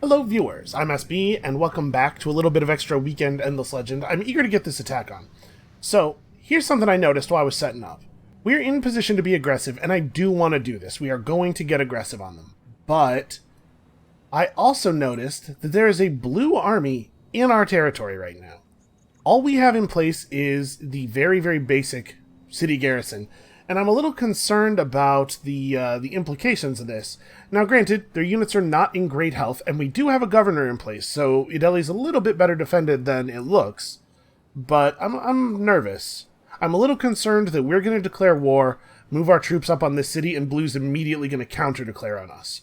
Hello viewers, I'm SB, and welcome back to a little bit of extra Weekend Endless Legend. I'm eager to get this attack on. So, here's something I noticed while I was setting up. We're in position to be aggressive, and I do want to do this. We are going to get aggressive on them. But, I also noticed that there is a blue army in our territory right now. All we have in place is the very, very basic city garrison, and I'm a little concerned about the implications of this. Now, granted, their units are not in great health, and we do have a governor in place, so Ideli's a little bit better defended than it looks. But I'm nervous. I'm a little concerned that we're going to declare war, move our troops up on this city, and Blue's immediately going to counter-declare on us.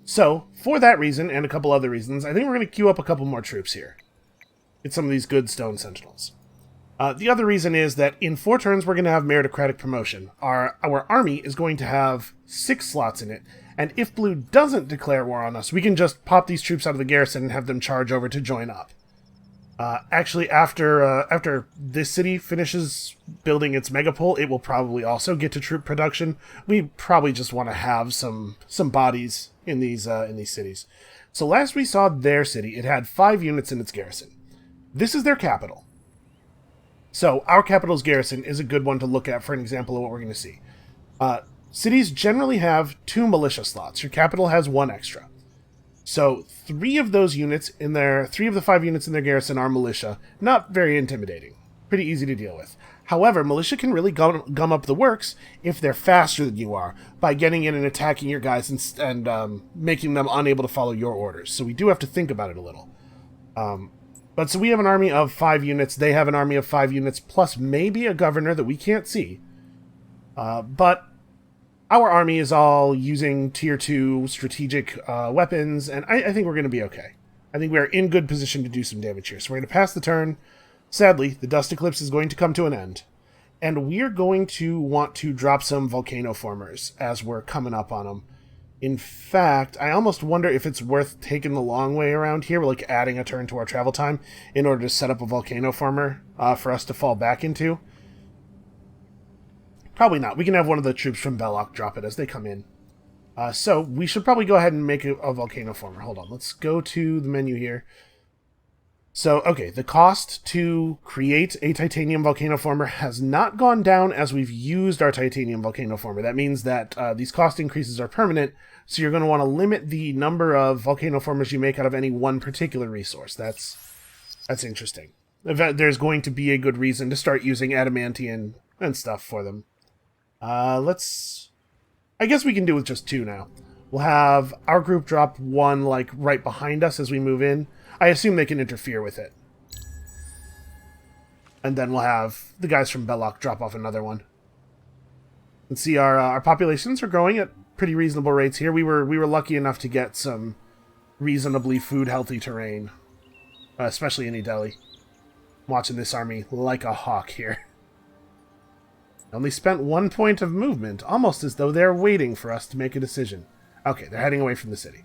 So, for that reason, and a couple other reasons, I think we're going to queue up a couple more troops here. Get some of these good stone sentinels. The other reason is that in 4 turns we're going to have meritocratic promotion. Our army is going to have 6 slots in it, and if Blue doesn't declare war on us, we can just pop these troops out of the garrison and have them charge over to join up. Actually, after this city finishes building its megapole, it will probably also get to troop production. We probably just want to have some bodies in these cities. So last we saw their city, it had 5 units in its garrison. This is their capital. So, our capital's garrison is a good one to look at for an example of what we're going to see. Cities generally have 2 militia slots. Your capital has 1 extra. So, 3 of those units in their 3 of the 5 units in their garrison are militia. Not very intimidating. Pretty easy to deal with. However, militia can really gum up the works if they're faster than you are by getting in and attacking your guys and making them unable to follow your orders. So, we do have to think about it a little. But so we have an army of 5 units, they have an army of 5 units, plus maybe a governor that we can't see. But our army is all using tier 2 strategic weapons, and I think we're going to be okay. I think we're in good position to do some damage here. So we're going to pass the turn. Sadly, the Dust Eclipse is going to come to an end. And we're going to want to drop some volcano formers as we're coming up on them. In fact, I almost wonder if it's worth taking the long way around here, like adding a turn to our travel time, in order to set up a volcano former for us to fall back into. Probably not. We can have one of the troops from Belloc drop it as they come in. So, we should probably go ahead and make a volcano former. Hold on, let's go to the menu here. So, okay, the cost to create a titanium volcano former has not gone down as we've used our titanium volcano former. That means that these cost increases are permanent, so you're going to want to limit the number of volcano formers you make out of any one particular resource. That's interesting. There's going to be a good reason to start using adamantium and stuff for them. I guess we can do with just 2 now. We'll have our group drop 1, like, right behind us as we move in. I assume they can interfere with it. And then we'll have the guys from Belloc drop off another one. And see, our populations are growing at pretty reasonable rates here. We were lucky enough to get some reasonably food-healthy terrain. Especially in Ideli. Watching this army like a hawk here. Only spent 1 point of movement, almost as though they're waiting for us to make a decision. Okay, they're heading away from the city.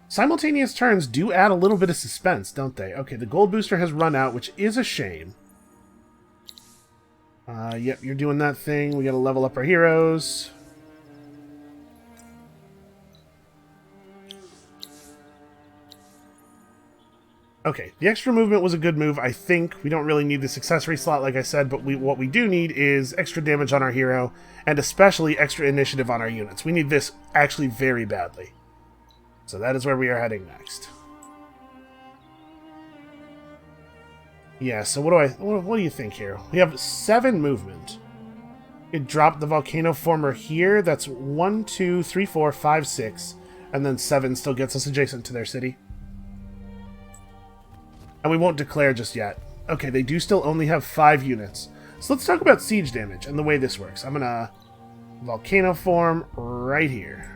Simultaneous turns do add a little bit of suspense, don't they? Okay, the gold booster has run out, which is a shame. Yep, you're doing that thing. We gotta level up our heroes. Okay, the extra movement was a good move, I think. We don't really need this accessory slot, like I said, but what we do need is extra damage on our hero, and especially extra initiative on our units. We need this actually very badly. So that is where we are heading next. Yeah, so what do you think here? We have 7 movement. It dropped the volcano former here. That's 1, 2, 3, 4, 5, 6. And then 7 still gets us adjacent to their city. And we won't declare just yet. Okay, they do still only have 5 units. So let's talk about siege damage and the way this works. I'm gonna volcano form right here.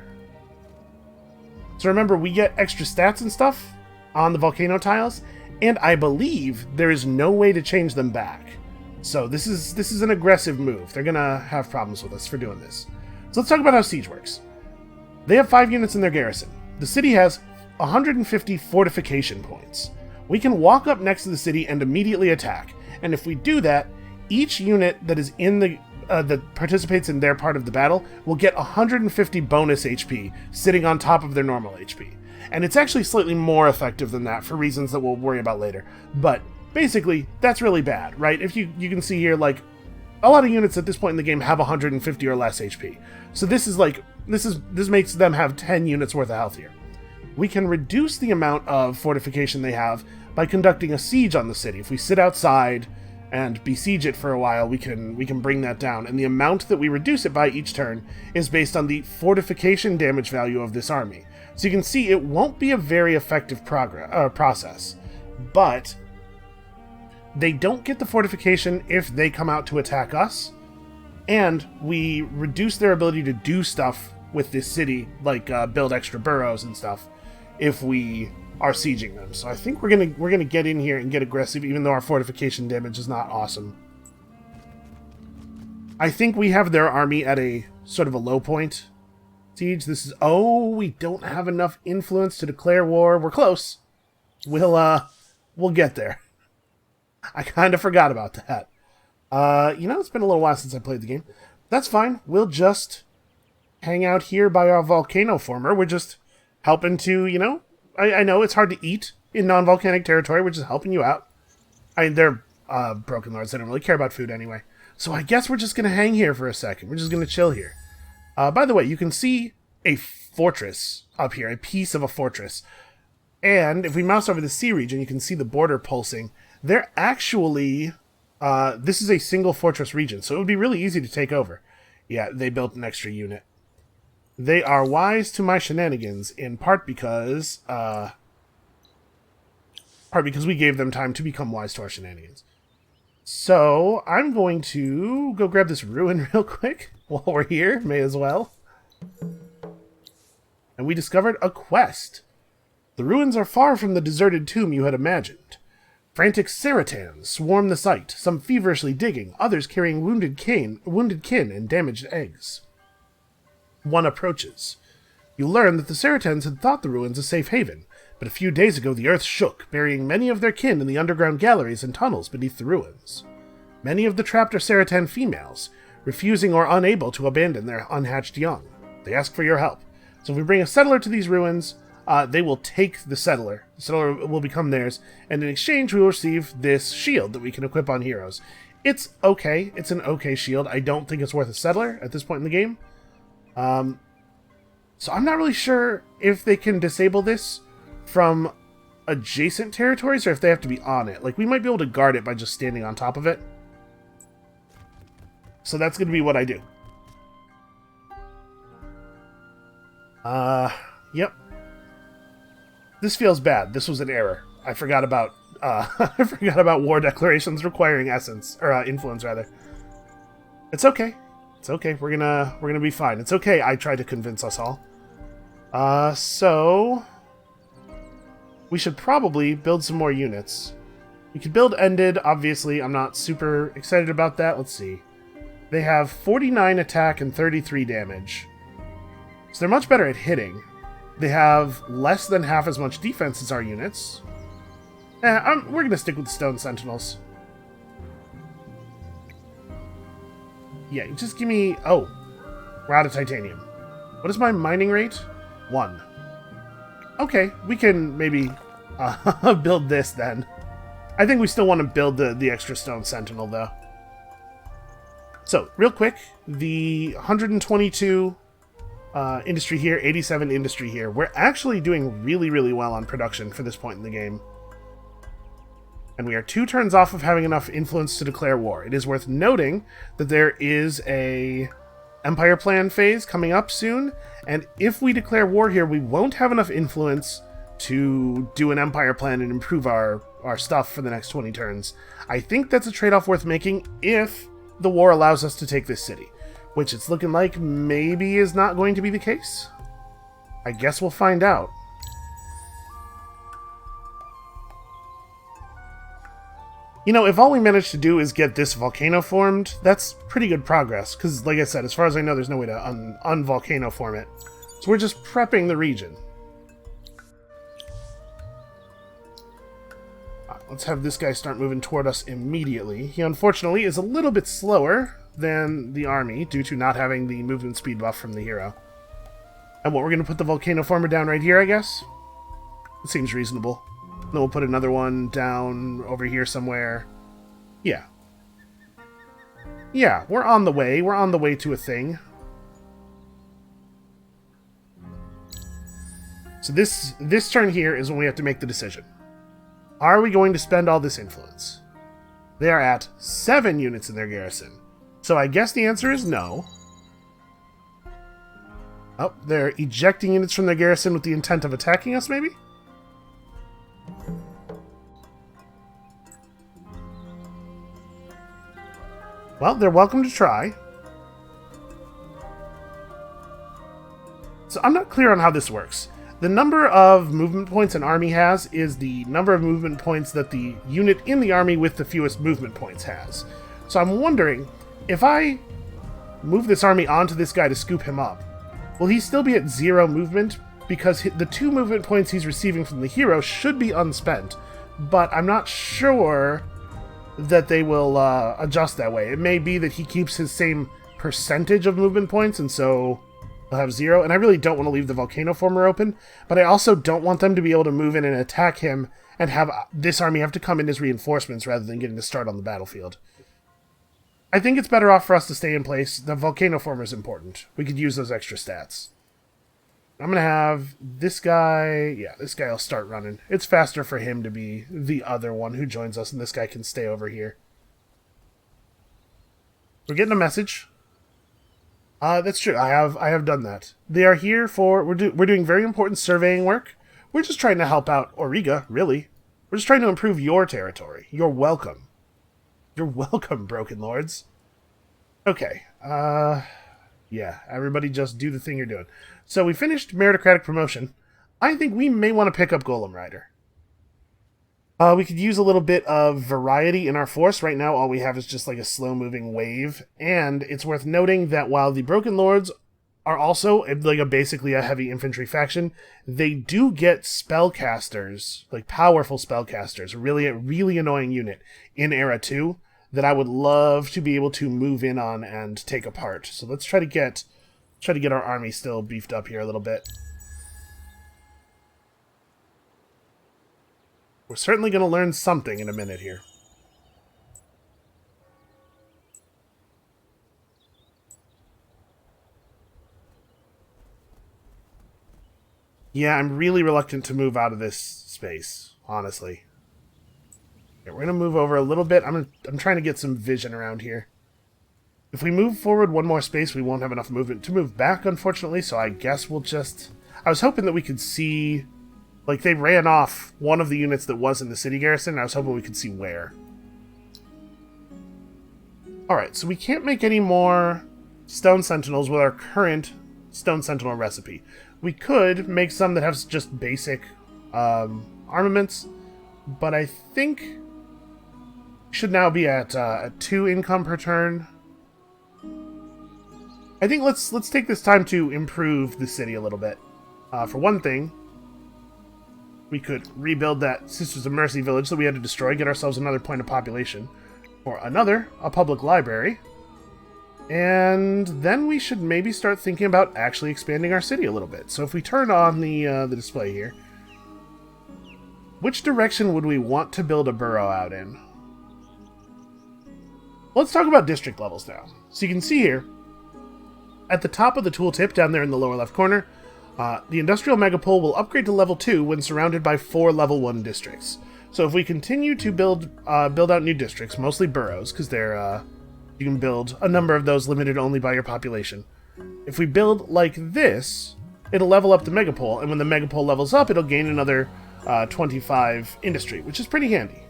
So remember, we get extra stats and stuff on the volcano tiles, and I believe there is no way to change them back. So this is an aggressive move. They're gonna have problems with us for doing this. So let's talk about how siege works. They have 5 units in their garrison. The city has 150 fortification points. We can walk up next to the city and immediately attack, and if we do that, each unit that is in the that participates in their part of the battle will get 150 bonus HP sitting on top of their normal HP. And it's actually slightly more effective than that for reasons that we'll worry about later. But basically, that's really bad, right? If you can see here, like, a lot of units at this point in the game have 150 or less HP. So this makes them have 10 units worth of health here. We can reduce the amount of fortification they have by conducting a siege on the city. If we sit outside and besiege it for a while, we can bring that down. And the amount that we reduce it by each turn is based on the fortification damage value of this army. So you can see it won't be a very effective process, but they don't get the fortification if they come out to attack us, and we reduce their ability to do stuff with this city, like build extra burrows and stuff, if we are sieging them. So I think we're gonna get in here and get aggressive, even though our fortification damage is not awesome. I think we have their army at a sort of a low point. Siege. This is... Oh, we don't have enough influence to declare war. We're close. We'll get there. I kind of forgot about that. It's been a little while since I played the game. That's fine. We'll just hang out here by our volcano former. We're just helping to, I know it's hard to eat in non-volcanic territory. We're just helping you out. They're broken lords. They don't really care about food anyway. So I guess we're just going to hang here for a second. We're just going to chill here. By the way, you can see a fortress up here, a piece of a fortress. And if we mouse over the sea region, you can see the border pulsing. They're actually... this is a single fortress region, so it would be really easy to take over. Yeah, they built an extra unit. They are wise to my shenanigans, in part because we gave them time to become wise to our shenanigans. So, I'm going to go grab this ruin real quick while we're here. May as well. And we discovered a quest. The ruins are far from the deserted tomb you had imagined. Frantic Ceratans swarm the site, some feverishly digging, others carrying wounded kin and damaged eggs. One approaches. You learn that the Ceratans had thought the ruins a safe haven, but a few days ago the earth shook, burying many of their kin in the underground galleries and tunnels beneath the ruins. Many of the trapped are Ceratan females, refusing or unable to abandon their unhatched young. They ask for your help. So if we bring a settler to these ruins, they will take the settler. The settler will become theirs, and in exchange we will receive this shield that we can equip on heroes. It's okay. It's an okay shield. I don't think it's worth a settler at this point in the game. So I'm not really sure if they can disable this from adjacent territories or if they have to be on it. Like, we might be able to guard it by just standing on top of it. So that's going to be what I do. Yep. This feels bad. This was an error. I forgot about war declarations requiring essence or influence rather. It's okay. It's okay. We're gonna be fine. It's okay. I tried to convince us all. So we should probably build some more units. We could build Ended. Obviously, I'm not super excited about that. Let's see. They have 49 attack and 33 damage. So they're much better at hitting. They have less than half as much defense as our units. We're going to stick with the Stone Sentinels. Yeah, just give me... Oh, we're out of titanium. What is my mining rate? 1. Okay, we can maybe build this then. I think we still want to build the extra Stone Sentinel, though. So, real quick, the 122... industry here, 87 industry here. We're actually doing really, really well on production for this point in the game. And we are 2 turns off of having enough influence to declare war. It is worth noting that there is a Empire Plan phase coming up soon, and if we declare war here, we won't have enough influence to do an Empire Plan and improve our stuff for the next 20 turns. I think that's a trade-off worth making if the war allows us to take this city. Which it's looking like maybe is not going to be the case. I guess we'll find out. If all we manage to do is get this volcano formed, that's pretty good progress. Because, like I said, as far as I know, there's no way to un-volcano form it. So we're just prepping the region. Let's have this guy start moving toward us immediately. He, unfortunately, is a little bit slower than the army due to not having the movement speed buff from the hero. And what, we're going to put the volcano former down right here, I guess? It seems reasonable. Then we'll put another one down over here somewhere. Yeah. Yeah, we're on the way. We're on the way to a thing. So this turn here is when we have to make the decision. Are we going to spend all this influence? They are at 7 units in their garrison. So I guess the answer is no. Oh, they're ejecting units from their garrison with the intent of attacking us, maybe? Well, they're welcome to try. So I'm not clear on how this works. The number of movement points an army has is the number of movement points that the unit in the army with the fewest movement points has. So I'm wondering, if I move this army onto this guy to scoop him up, will he still be at 0 movement? Because the 2 movement points he's receiving from the hero should be unspent, but I'm not sure that they will adjust that way. It may be that he keeps his same percentage of movement points, and so he'll have 0. And I really don't want to leave the volcano former open, but I also don't want them to be able to move in and attack him and have this army have to come in as reinforcements rather than getting to start on the battlefield. I think it's better off for us to stay in place. The volcano former is important. We could use those extra stats. I'm going to have this guy... Yeah, this guy will start running. It's faster for him to be the other one who joins us, and this guy can stay over here. We're getting a message. That's true. I have done that. They are here for... We're doing very important surveying work. We're just trying to help out Auriga, really. We're just trying to improve your territory. You're welcome. You're welcome, Broken Lords. Okay. Yeah, everybody just do the thing you're doing. So we finished meritocratic promotion. I think we may want to pick up Golem Rider. We could use a little bit of variety in our force. Right now, all we have is just like a slow-moving wave. And it's worth noting that while the Broken Lords are also like basically a heavy infantry faction, they do get spellcasters, like powerful spellcasters, a really annoying unit in Era 2 that I would love to be able to move in on and take apart. So let's try to get our army still beefed up here a little bit. We're certainly going to learn something in a minute here. Yeah, I'm really reluctant to move out of this space, honestly. Okay, we're going to move over a little bit. I'm trying to get some vision around here. If we move forward one more space, we won't have enough movement to move back, unfortunately, so I guess we'll just... I was hoping that we could see... Like, they ran off one of the units that was in the city garrison, and I was hoping we could see where. Alright, so we can't make any more Stone Sentinels with our current Stone Sentinel recipe. We could make some that have just basic armaments, but I think should now be at 2 income per turn. I think let's take this time to improve the city a little bit. For one thing, we could rebuild that Sisters of Mercy village that we had to destroy, get ourselves another point of population. For another, a public library. And then we should maybe start thinking about actually expanding our city a little bit. So if we turn on the display here, which direction would we want to build a borough out in? Let's talk about district levels now. So you can see here, at the top of the tooltip down there in the lower left corner, the Industrial Megapole will upgrade to level 2 when surrounded by 4 level 1 districts. So if we continue to build out new districts, mostly boroughs, because they're you can build a number of those limited only by your population. If we build like this, it'll level up the Megapole, and when the Megapole levels up, it'll gain another 25 industry, which is pretty handy.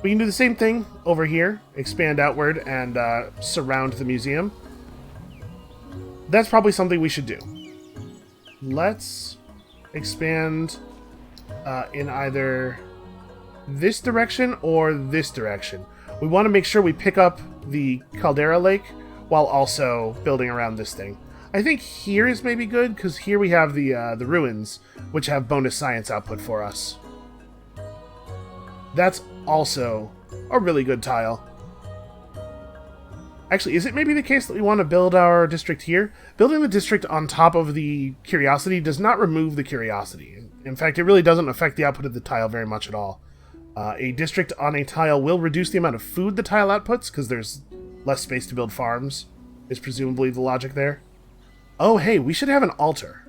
We can do the same thing over here, expand outward and surround the museum. That's probably something we should do. Let's expand in either this direction or this direction. We want to make sure we pick up the Caldera Lake while also building around this thing. I think here is maybe good, because here we have the ruins, which have bonus science output for us. That's also a really good tile. Actually, is it maybe the case that we want to build our district here? Building the district on top of the curiosity does not remove the curiosity. In fact, it really doesn't affect the output of the tile very much at all. A district on a tile will reduce the amount of food the tile outputs, because there's less space to build farms, is presumably the logic there. Oh, hey, we should have an altar.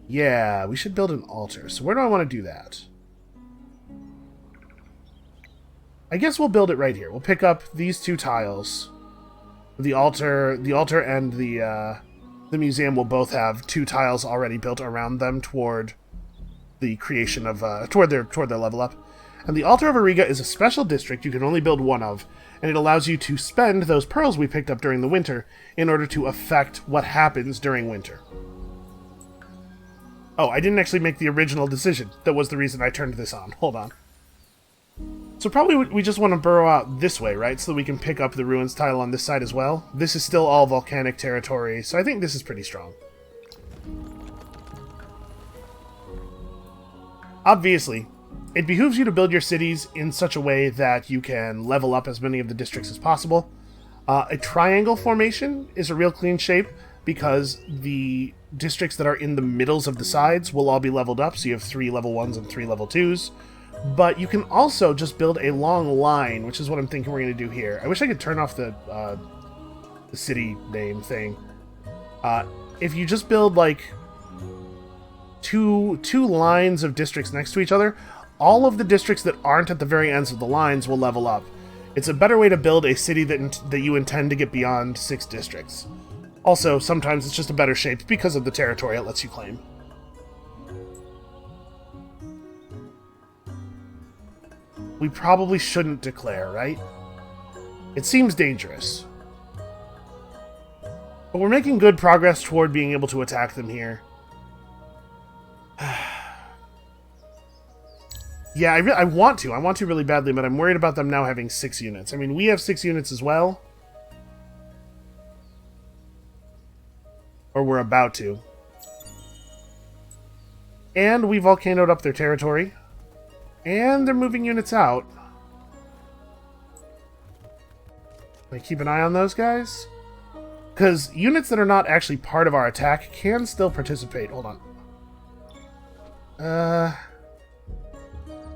Yeah, we should build an altar. So where do I want to do that? I guess we'll build it right here. We'll pick up these two tiles. The altar and the museum will both have two tiles already built around them toward the creation of toward their level up. And the altar of Ariga is a special district you can only build one of, and it allows you to spend those pearls we picked up during the winter in order to affect what happens during winter. Oh, I didn't actually make the original decision. That was the reason I turned this on. Hold on. So probably we just want to burrow out this way, right? So that we can pick up the ruins tile on this side as well. This is still all volcanic territory, so I think this is pretty strong. Obviously, it behooves you to build your cities in such a way that you can level up as many of the districts as possible. A triangle formation is a real clean shape because the districts that are in the middles of the sides will all be leveled up, so you have 3 level 1s and 3 level 2s. But you can also just build a long line, which is what I'm thinking we're going to do here. I wish I could turn off the city name thing. If you just build, like, two lines of districts next to each other, all of the districts that aren't at the very ends of the lines will level up. It's a better way to build a city that you intend to get beyond 6 districts. Also, sometimes it's just a better shape because of the territory it lets you claim. We probably shouldn't declare, right? It seems dangerous. But we're making good progress toward being able to attack them here. Yeah, I want to. I want to really badly, but I'm worried about them now having 6 units. I mean, we have 6 units as well. Or we're about to. And we volcanoed up their territory. And they're moving units out. Can I keep an eye on those guys? Because units that are not actually part of our attack can still participate. Hold on.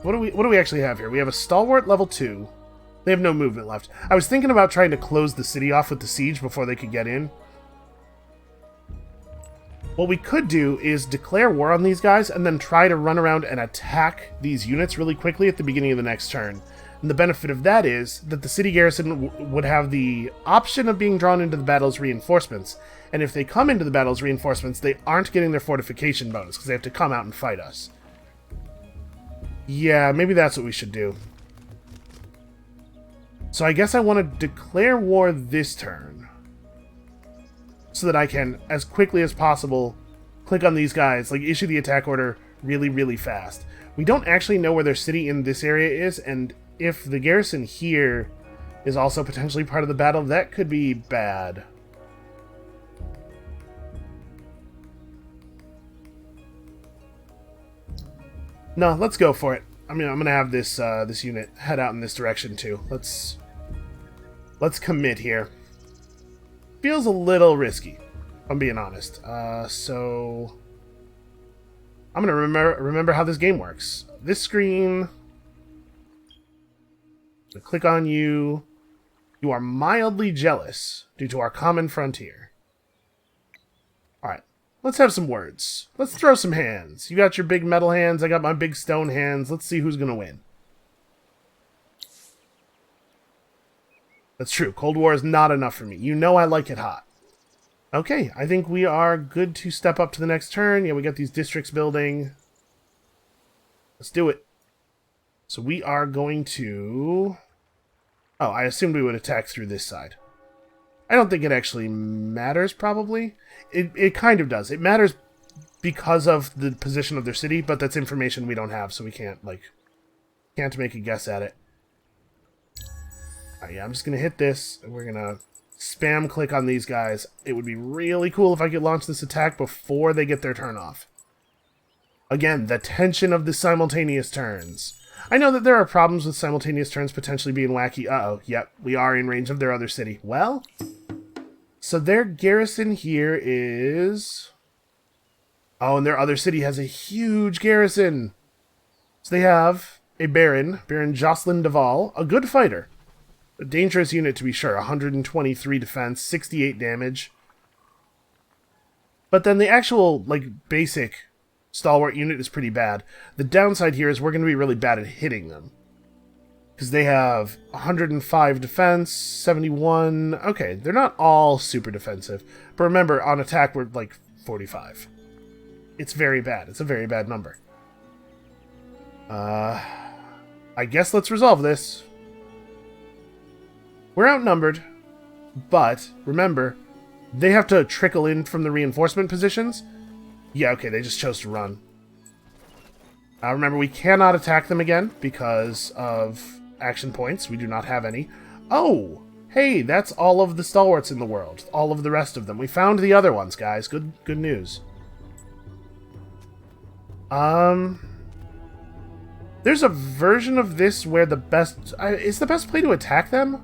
What do we actually have here? We have a stalwart level 2. They have no movement left. I was thinking about trying to close the city off with the siege before they could get in. What we could do is declare war on these guys and then try to run around and attack these units really quickly at the beginning of the next turn. And the benefit of that is that the city garrison would have the option of being drawn into the battle as reinforcements. And if they come into the battle as reinforcements, they aren't getting their fortification bonus because they have to come out and fight us. Yeah, maybe that's what we should do. So I guess I want to declare war this turn, so that I can, as quickly as possible, click on these guys, like issue the attack order really, really fast. We don't actually know where their city in this area is, and if the garrison here is also potentially part of the battle, that could be bad. No, let's go for it. I mean, I'm gonna have this this unit head out in this direction too. Let's commit here. Feels a little risky, if I'm being honest. So I'm gonna remember how this game works. This screen. I click on you. You are mildly jealous due to our common frontier. Alright, let's have some words. Let's throw some hands. You got your big metal hands, I got my big stone hands. Let's see who's gonna win. That's true. Cold War is not enough for me. You know I like it hot. Okay, I think we are good to step up to the next turn. Yeah, we got these districts building. Let's do it. So we are going to... Oh, I assumed we would attack through this side. I don't think it actually matters, probably. It kind of does. It matters because of the position of their city, but that's information we don't have, so we can't make a guess at it. Yeah, I'm just going to hit this, and we're going to spam click on these guys. It would be really cool if I could launch this attack before they get their turn off. Again, the tension of the simultaneous turns. I know that there are problems with simultaneous turns potentially being wacky. Uh-oh, yep, we are in range of their other city. Well, so their garrison here is... Oh, and their other city has a huge garrison. So they have a Baron Jocelyn Duval, a good fighter. A dangerous unit to be sure, 123 defense, 68 damage. But then the actual, like, basic stalwart unit is pretty bad. The downside here is we're going to be really bad at hitting them. Because they have 105 defense, 71... Okay, they're not all super defensive. But remember, on attack, we're, like, 45. It's very bad. It's a very bad number. I guess let's resolve this. We're outnumbered, but remember, they have to trickle in from the reinforcement positions. Yeah, okay, they just chose to run. Remember, we cannot attack them again because of action points. We do not have any. Oh, hey, that's all of the stalwarts in the world. All of the rest of them. We found the other ones, guys. Good news. There's a version of this where the best... is the best play to attack them?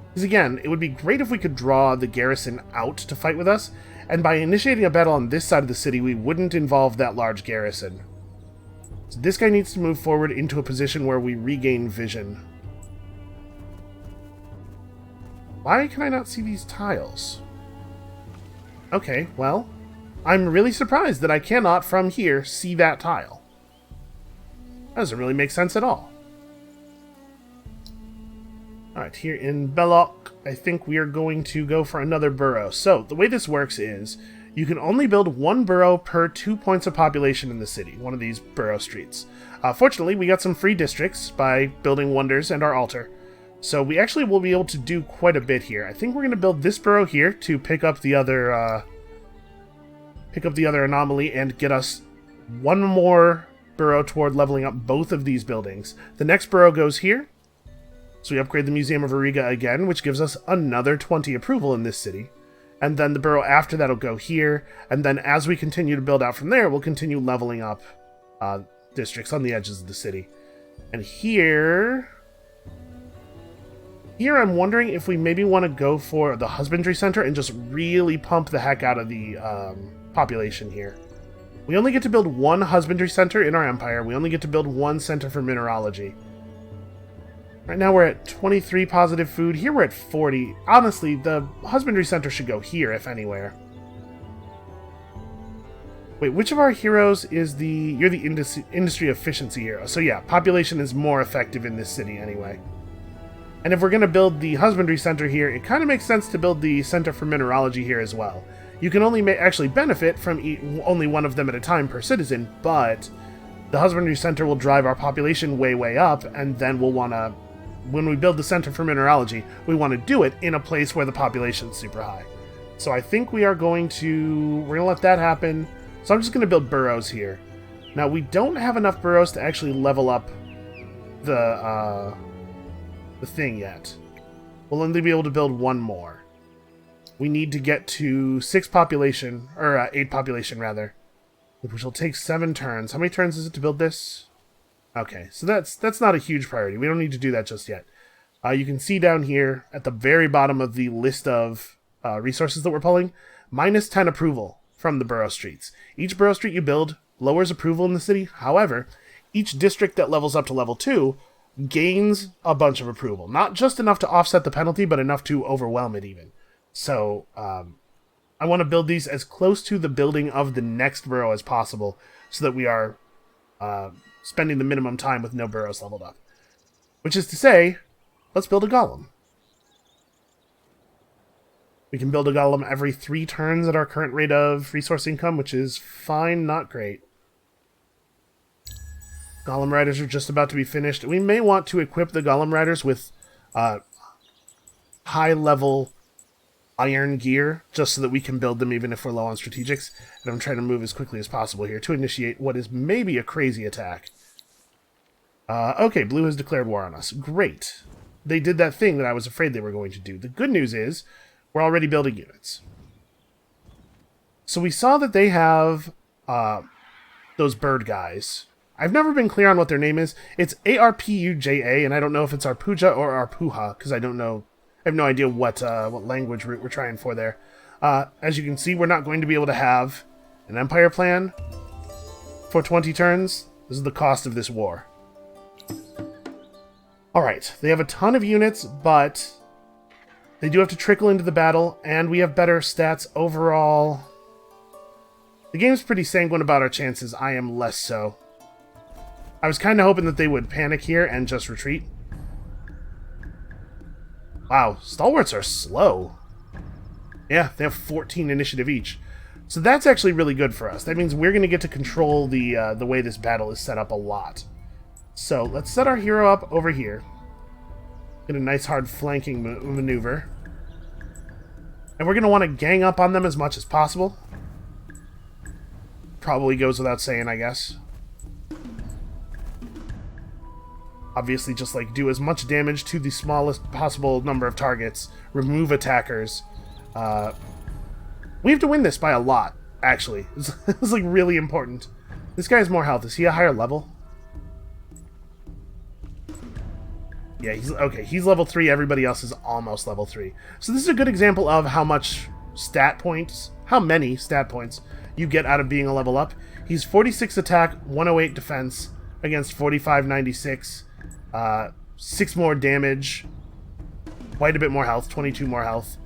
Because again, it would be great if we could draw the garrison out to fight with us, and by initiating a battle on this side of the city, we wouldn't involve that large garrison. So this guy needs to move forward into a position where we regain vision. Why can I not see these tiles? Okay, well, I'm really surprised that I cannot, from here, see that tile. That doesn't really make sense at all. Alright, here in Belloc, I think we are going to go for another borough. So, the way this works is, you can only build one borough per 2 points of population in the city, one of these borough streets. Fortunately, we got some free districts by building Wonders and our altar. So we actually will be able to do quite a bit here. I think we're going to build this borough here to pick up the other anomaly and get us one more borough toward leveling up both of these buildings. The next borough goes here. So we upgrade the Museum of Auriga again, which gives us another 20 approval in this city. And then the borough after that will go here. And then as we continue to build out from there, we'll continue leveling up districts on the edges of the city. And here I'm wondering if we maybe want to go for the Husbandry Center and just really pump the heck out of the population here. We only get to build one Husbandry Center in our empire. We only get to build one Center for Mineralogy. Right now we're at 23 positive food. Here we're at 40. Honestly, the Husbandry Center should go here, if anywhere. Wait, which of our heroes is the... You're the industry efficiency hero. So yeah, population is more effective in this city anyway. And if we're going to build the Husbandry Center here, it kind of makes sense to build the Center for Mineralogy here as well. You can only actually benefit from only one of them at a time per citizen, but the Husbandry Center will drive our population way up, and then we'll want to... When we build the Center for Mineralogy, we want to do it in a place where the population's super high. So I think we are going to... We're going to let that happen. So I'm just going to build boroughs here. Now, we don't have enough boroughs to actually level up the thing yet. We'll only be able to build one more. We need to get to 8 population, rather. Which will take 7 turns. How many turns is it to build this? Okay, so that's not a huge priority. We don't need to do that just yet. You can see down here at the very bottom of the list of resources that we're pulling, minus 10 approval from the borough streets. Each borough street you build lowers approval in the city. However, each district that levels up to level 2 gains a bunch of approval. Not just enough to offset the penalty, but enough to overwhelm it even. So, I want to build these as close to the building of the next borough as possible so that we are... spending the minimum time with no boroughs leveled up. Which is to say, let's build a golem. We can build a golem every 3 turns at our current rate of resource income, which is fine, not great. Golem riders are just about to be finished. We may want to equip the golem riders with high-level iron gear, just so that we can build them even if we're low on strategics. And I'm trying to move as quickly as possible here to initiate what is maybe a crazy attack. Okay, blue has declared war on us. Great. They did that thing that I was afraid they were going to do. The good news is, we're already building units. So we saw that they have those bird guys I've never been clear on what their name is. It's Arpuja, and I don't know if it's Arpuja or Arpuha, because I don't know. I have no idea what language route we're trying for there. As you can see, we're not going to be able to have an empire plan for 20 turns. This is the cost of this war. Alright, they have a ton of units, but they do have to trickle into the battle, and we have better stats overall. The game's pretty sanguine about our chances. I am less so. I was kind of hoping that they would panic here and just retreat. Wow, stalwarts are slow. Yeah, they have 14 initiative each. So that's actually really good for us. That means we're going to get to control the way this battle is set up a lot. So let's set our hero up over here. Get a nice hard flanking maneuver. And we're going to want to gang up on them as much as possible. Probably goes without saying, I guess. Obviously, just like do as much damage to the smallest possible number of targets. Remove attackers. We have to win this by a lot, actually. It's like really important. This guy has more health. Is he a higher level? Yeah, he's okay. He's level 3. Everybody else is almost level 3. So this is a good example of how many stat points you get out of being a level up. He's 46 attack, 108 defense against 4596. 6 more damage. Quite a bit more health. 22 more health.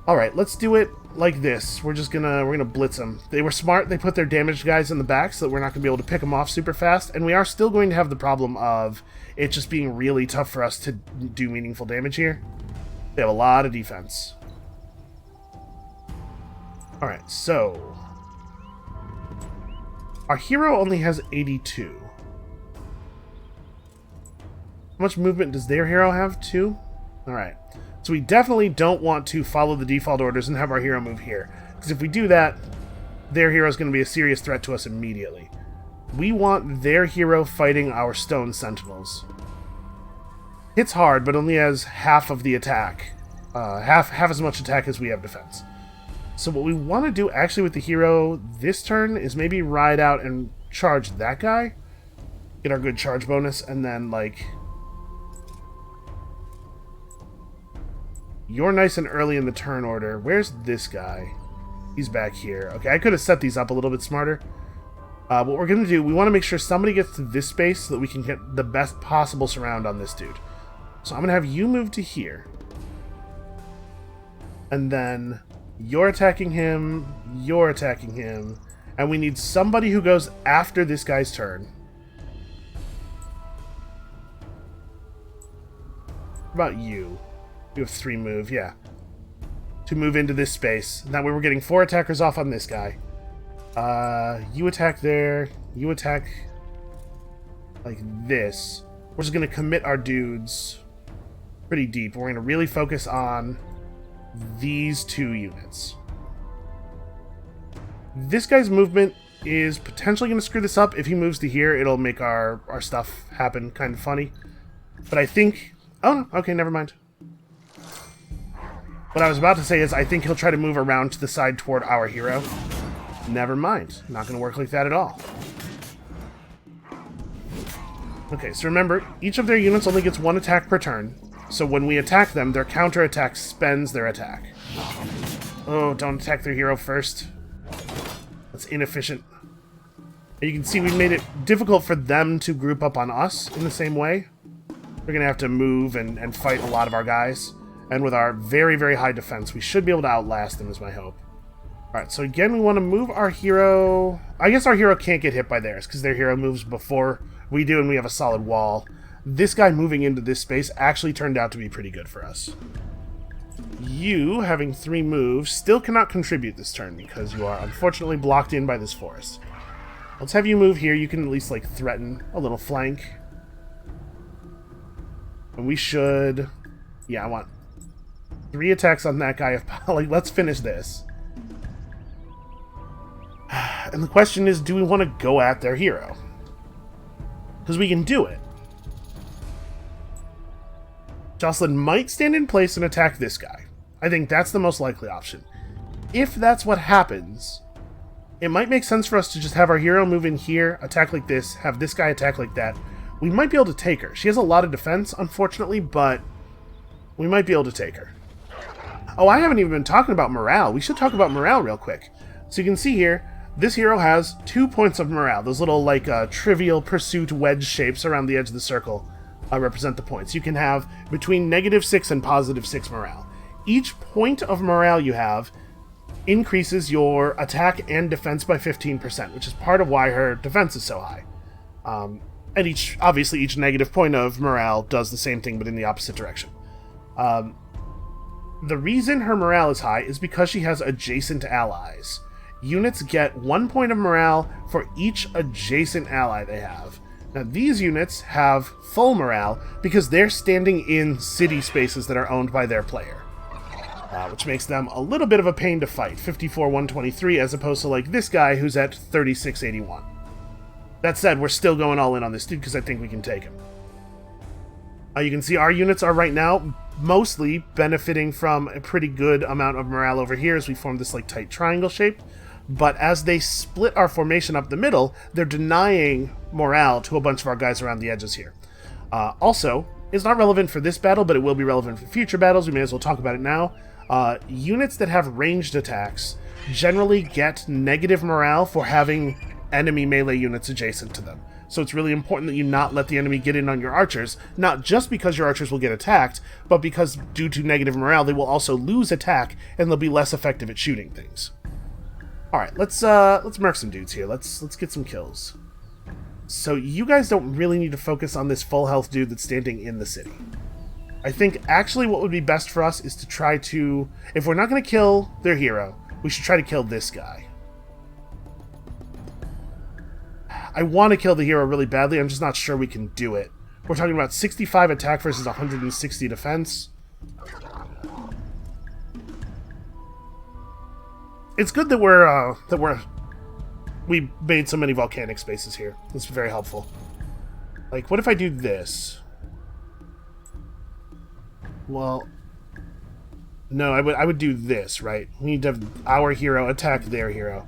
Alright, let's do it like this. We're gonna blitz them. They were smart. They put their damaged guys in the back so that we're not gonna be able to pick them off super fast. And we are still going to have the problem of it just being really tough for us to do meaningful damage here. They have a lot of defense. Alright, so our hero only has 82. How much movement does their hero have? 2? Alright. So we definitely don't want to follow the default orders and have our hero move here. Because if we do that, their hero is going to be a serious threat to us immediately. We want their hero fighting our stone sentinels. Hits hard, but only has half of the attack. Half as much attack as we have defense. So what we want to do actually with the hero this turn is maybe ride out and charge that guy. Get our good charge bonus, and then, like... You're nice and early in the turn order. Where's this guy? He's back here. Okay, I could have set these up a little bit smarter. What we're going to do, we want to make sure somebody gets to this space so that we can get the best possible surround on this dude. So I'm going to have you move to here. And then you're attacking him, and we need somebody who goes after this guy's turn. What about you? You have 3 move, yeah. To move into this space. That way we're getting 4 attackers off on this guy. You attack there. You attack like this. We're just going to commit our dudes pretty deep. We're going to really focus on these 2 units. This guy's movement is potentially going to screw this up. If he moves to here, it'll make our stuff happen kind of funny. But I think... Oh, no. Okay, never mind. What I was about to say is I think he'll try to move around to the side toward our hero. Never mind. Not going to work like that at all. Okay, so remember, each of their units only gets 1 attack per turn. So when we attack them, their counterattack spends their attack. Oh, don't attack their hero first. That's inefficient. And you can see we made it difficult for them to group up on us in the same way. We're going to have to move and fight a lot of our guys. And with our very, very high defense, we should be able to outlast them, is my hope. Alright, so again, we want to move our hero... I guess our hero can't get hit by theirs, because their hero moves before we do, and we have a solid wall. This guy moving into this space actually turned out to be pretty good for us. You, having 3 moves, still cannot contribute this turn, because you are unfortunately blocked in by this forest. Let's have you move here. You can at least, like, threaten a little flank. And we should... Yeah, I want 3 attacks on that guy. Like, let's finish this. And the question is, do we want to go at their hero? Because we can do it. Jocelyn might stand in place and attack this guy. I think that's the most likely option. If that's what happens, it might make sense for us to just have our hero move in here, attack like this, have this guy attack like that. We might be able to take her. She has a lot of defense, unfortunately, but we might be able to take her. Oh, I haven't even been talking about morale. We should talk about morale real quick. So you can see here, this hero has 2 points of morale. Those little, like, trivial pursuit wedge shapes around the edge of the circle represent the points. You can have between -6 and +6 morale. Each point of morale you have increases your attack and defense by 15%, which is part of why her defense is so high. And obviously each negative point of morale does the same thing, but in the opposite direction. The reason her morale is high is because she has adjacent allies. Units get 1 point of morale for each adjacent ally they have. Now, these units have full morale because they're standing in city spaces that are owned by their player. Which makes them a little bit of a pain to fight. 54-123 as opposed to like this guy who's at 36-81. That said, we're still going all in on this dude because I think we can take him. You can see our units are right now mostly benefiting from a pretty good amount of morale over here as we form this like tight triangle shape. But as they split our formation up the middle, they're denying morale to a bunch of our guys around the edges here. Also, it's not relevant for this battle, but it will be relevant for future battles. We may as well talk about it now. Units that have ranged attacks generally get negative morale for having enemy melee units adjacent to them. So it's really important that you not let the enemy get in on your archers, not just because your archers will get attacked, but because due to negative morale, they will also lose attack and they'll be less effective at shooting things. Alright, let's murk some dudes here. Let's get some kills. So you guys don't really need to focus on this full health dude that's standing in the city. I think actually what would be best for us is to try to, if we're not going to kill their hero, we should try to kill this guy. I want to kill the hero really badly, I'm just not sure we can do it. We're talking about 65 attack versus 160 defense. It's good that we made so many volcanic spaces here. That's very helpful. Like, what if I do this? Well, no, I would do this, right? We need to have our hero attack their hero.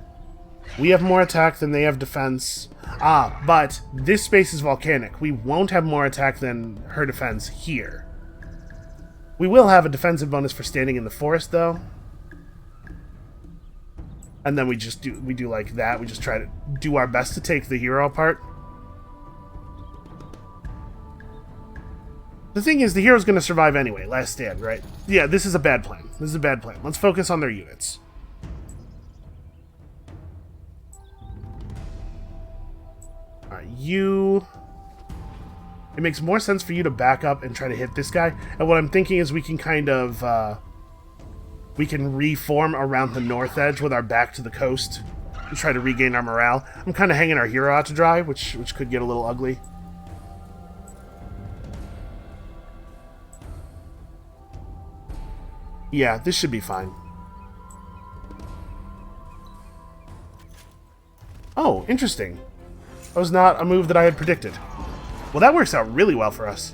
We have more attack than they have defense. But this space is volcanic. We won't have more attack than her defense here. We will have a defensive bonus for standing in the forest, though. And then we do like that. We just try to do our best to take the hero apart. The thing is, the hero's going to survive anyway. Last stand, right? Yeah, this is a bad plan. This is a bad plan. Let's focus on their units. Alright, you... It makes more sense for you to back up and try to hit this guy. And what I'm thinking is we can kind of... we can reform around the north edge with our back to the coast and try to regain our morale. I'm kind of hanging our hero out to dry, which could get a little ugly. Yeah, this should be fine. Oh, interesting. That was not a move that I had predicted. Well, that works out really well for us.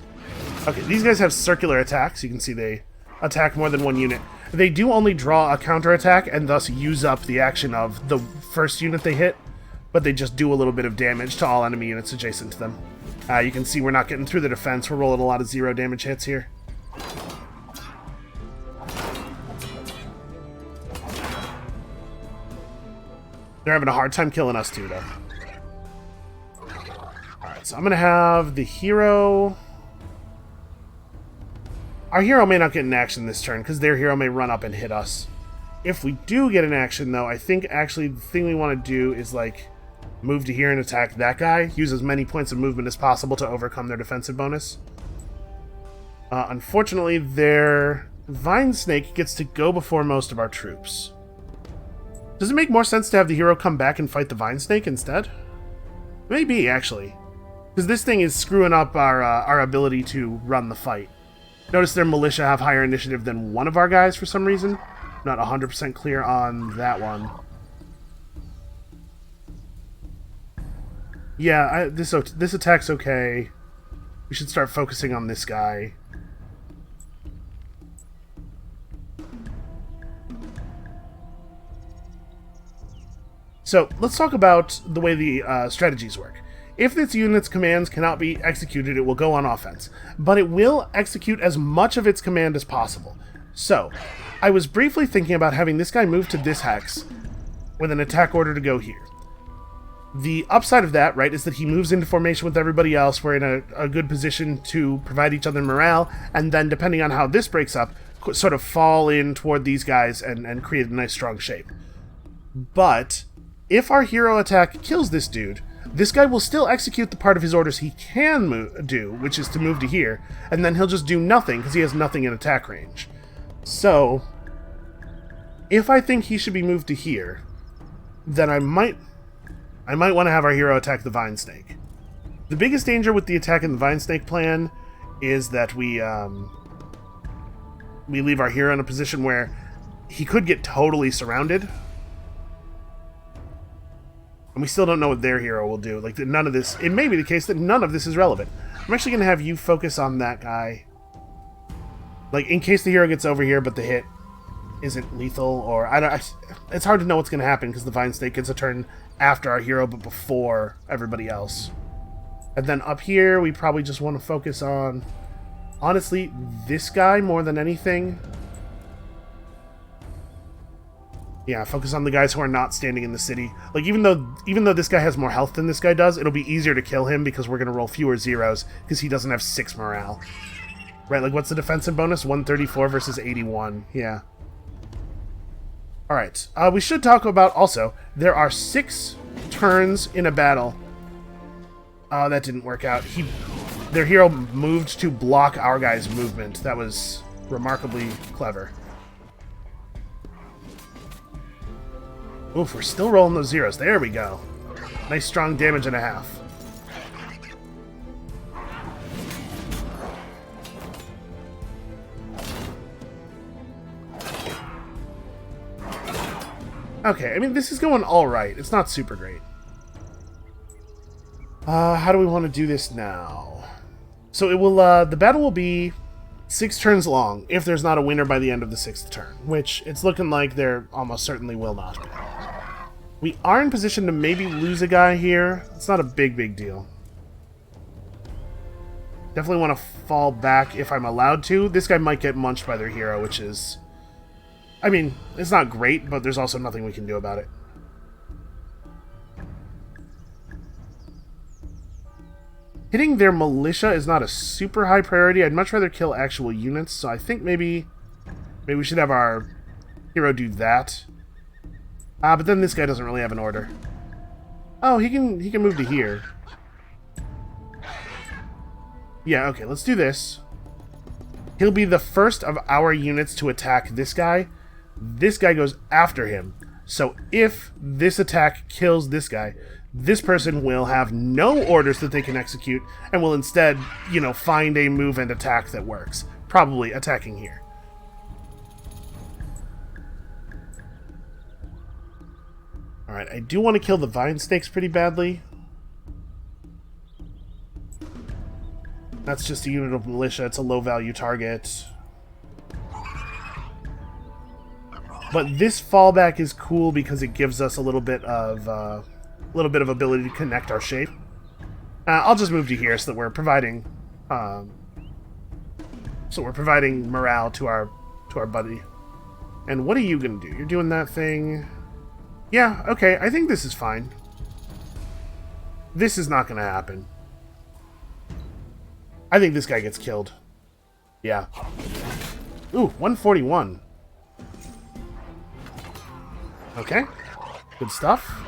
Okay, these guys have circular attacks. You can see they attack more than one unit. They do only draw a counterattack and thus use up the action of the first unit they hit, but they just do a little bit of damage to all enemy units adjacent to them. You can see we're not getting through the defense. We're rolling a lot of 0 damage hits here. They're having a hard time killing us too, though. Alright, so I'm going to have the hero... Our hero may not get an action this turn, because their hero may run up and hit us. If we do get an action, though, I think actually the thing we want to do is, like, move to here and attack that guy. Use as many points of movement as possible to overcome their defensive bonus. Unfortunately, their Vine Snake gets to go before most of our troops. Does it make more sense to have the hero come back and fight the Vine Snake instead? Maybe, actually. Because this thing is screwing up our ability to run the fight. Notice their militia have higher initiative than one of our guys for some reason. Not 100% clear on that one. Yeah, this attack's okay. We should start focusing on this guy. So let's talk about the way the strategies work. If this unit's commands cannot be executed, it will go on offense, but it will execute as much of its command as possible. So, I was briefly thinking about having this guy move to this hex with an attack order to go here. The upside of that, right, is that he moves into formation with everybody else. We're in a good position to provide each other morale, and then depending on how this breaks up, sort of fall in toward these guys and create a nice strong shape. But if our hero attack kills this dude, this guy will still execute the part of his orders he can do, which is to move to here, and then he'll just do nothing because he has nothing in attack range. So, if I think he should be moved to here, then I might want to have our hero attack the Vine Snake. The biggest danger with the attack in the Vine Snake plan is that we leave our hero in a position where he could get totally surrounded. And we still don't know what their hero will do. Like, none of this... It may be the case that none of this is relevant. I'm actually going to have you focus on that guy. Like, in case the hero gets over here, but the hit isn't lethal, or... it's hard to know what's going to happen, because the Vine Snake gets a turn after our hero, but before everybody else. And then up here, we probably just want to focus on... Honestly, this guy more than anything. Yeah, focus on the guys who are not standing in the city. Like, even though this guy has more health than this guy does, it'll be easier to kill him because we're going to roll fewer zeros because he doesn't have 6 morale. Right, like, what's the defensive bonus? 134 versus 81. Yeah. Alright, we should talk about, also, there are 6 turns in a battle. Oh, that didn't work out. Their hero moved to block our guy's movement. That was remarkably clever. Oof, we're still rolling those zeros. There we go. Nice strong damage and a half. Okay, I mean, this is going alright. It's not super great. How do we want to do this now? So it will, the battle will be 6 turns long, if there's not a winner by the end of the 6th turn, which it's looking like there almost certainly will not be. We are in position to maybe lose a guy here. It's not a big deal. Definitely want to fall back if I'm allowed to. This guy might get munched by their hero, which is... I mean, it's not great, but there's also nothing we can do about it. Hitting their militia is not a super high priority. I'd much rather kill actual units, so I think maybe we should have our hero do that. But then this guy doesn't really have an order. Oh, he can move to here. Yeah, okay, let's do this. He'll be the first of our units to attack this guy. This guy goes after him. So if this attack kills this guy, this person will have no orders that they can execute and will instead, you know, find a move and attack that works. Probably attacking here. Alright, I do want to kill the Vine Snakes pretty badly. That's just a unit of militia. It's a low-value target. But this fallback is cool because it gives us a little bit of ability to connect our shape. I'll just move to here so that we're providing morale to our buddy. And what are you gonna do? You're doing that thing. Yeah, okay, I think this is fine. This is not gonna happen. I think this guy gets killed. Yeah. Ooh, 141. Okay. Good stuff.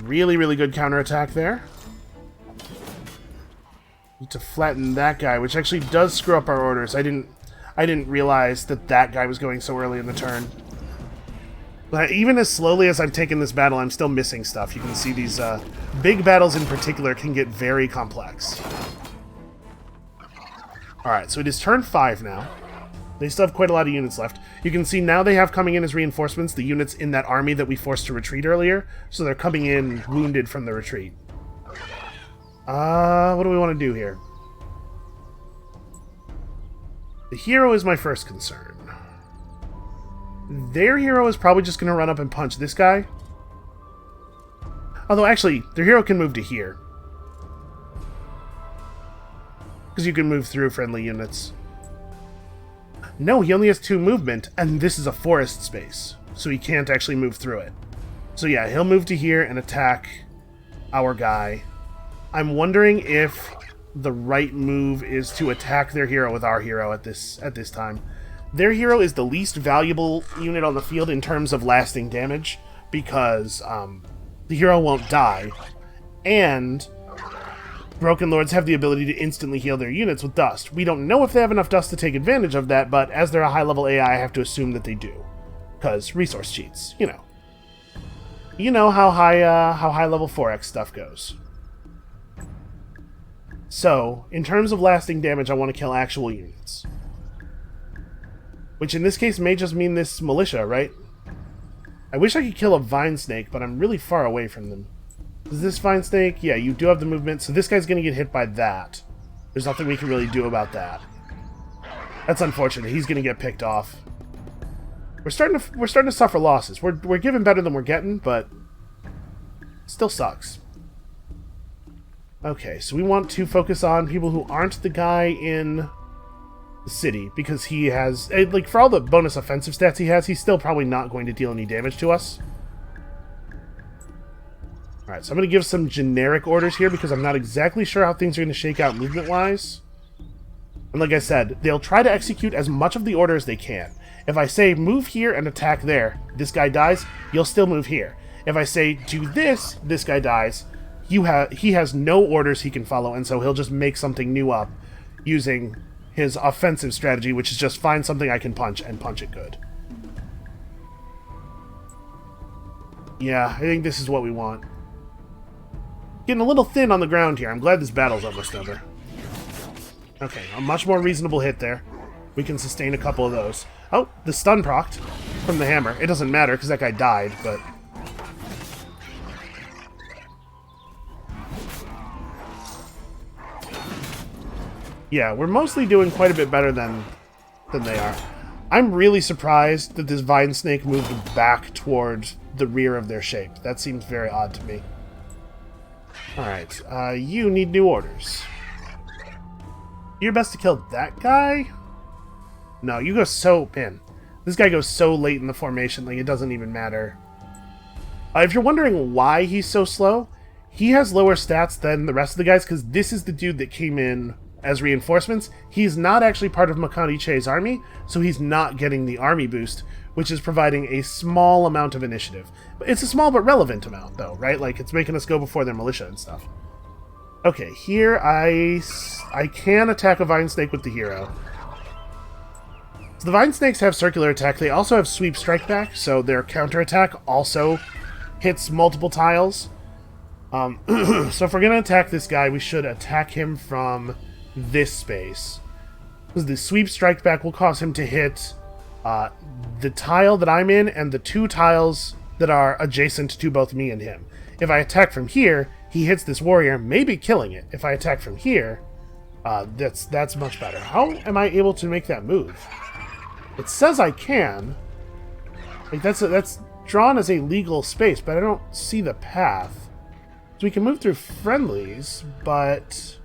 Really good counterattack there. Need to flatten that guy, which actually does screw up our orders. I didn't realize that guy was going so early in the turn. But even as slowly as I've taken this battle, I'm still missing stuff. You can see these big battles in particular can get very complex. Alright, so it is turn 5 now. They still have quite a lot of units left. You can see now they have coming in as reinforcements the units in that army that we forced to retreat earlier. So they're coming in wounded from the retreat. What do we want to do here? The hero is my first concern. Their hero is probably just going to run up and punch this guy. Although, actually, their hero can move to here. Because you can move through friendly units. No, he only has 2 movement, and this is a forest space. So he can't actually move through it. So yeah, he'll move to here and attack our guy. I'm wondering if the right move is to attack their hero with our hero at this time. Their hero is the least valuable unit on the field in terms of lasting damage, because the hero won't die, and Broken Lords have the ability to instantly heal their units with dust. We don't know if they have enough dust to take advantage of that, but as they're a high-level AI, I have to assume that they do. Because resource cheats, you know. You know how high level 4X stuff goes. So, in terms of lasting damage, I want to kill actual units. Which in this case may just mean this militia, right? I wish I could kill a Vine Snake, but I'm really far away from them. Is this Vine Snake? Yeah, you do have the movement, so this guy's going to get hit by that. There's nothing we can really do about that. That's unfortunate. He's going to get picked off. We're starting to suffer losses. We're giving better than we're getting, but still sucks. Okay, so we want to focus on people who aren't the guy in the city, because he has, like, for all the bonus offensive stats he has, he's still probably not going to deal any damage to us. Alright, so I'm going to give some generic orders here, because I'm not exactly sure how things are going to shake out movement-wise. And like I said, they'll try to execute as much of the order as they can. If I say, move here and attack there, this guy dies, you'll still move here. If I say, do this, this guy dies, he has no orders he can follow, and so he'll just make something new up using his offensive strategy, which is just find something I can punch, and punch it good. Yeah, I think this is what we want. Getting a little thin on the ground here. I'm glad this battle's almost over. Okay, a much more reasonable hit there. We can sustain a couple of those. Oh, the stun procced from the hammer. It doesn't matter, because that guy died, but... yeah, we're mostly doing quite a bit better than they are. I'm really surprised that this Vine Snake moved back towards the rear of their shape. That seems very odd to me. Alright, you need new orders. Do your best to kill that guy? No, you go so... man, this guy goes so late in the formation, like, it doesn't even matter. If you're wondering why he's so slow, he has lower stats than the rest of the guys, because this is the dude that came in as reinforcements. He's not actually part of Makani Che's army, so he's not getting the army boost, which is providing a small amount of initiative. It's a small but relevant amount, though, right? Like, it's making us go before their militia and stuff. Okay, here I can attack a Vine Snake with the hero. So the Vine Snakes have circular attack. They also have sweep strike back, so their counterattack also hits multiple tiles. So if we're going to attack this guy, we should attack him from this space. Because the sweep strike back will cause him to hit the tile that I'm in and the 2 tiles that are adjacent to both me and him. If I attack from here, he hits this warrior, maybe killing it. If I attack from here, that's much better. How am I able to make that move? It says I can. Like, that's drawn as a legal space, but I don't see the path. So we can move through friendlies, but...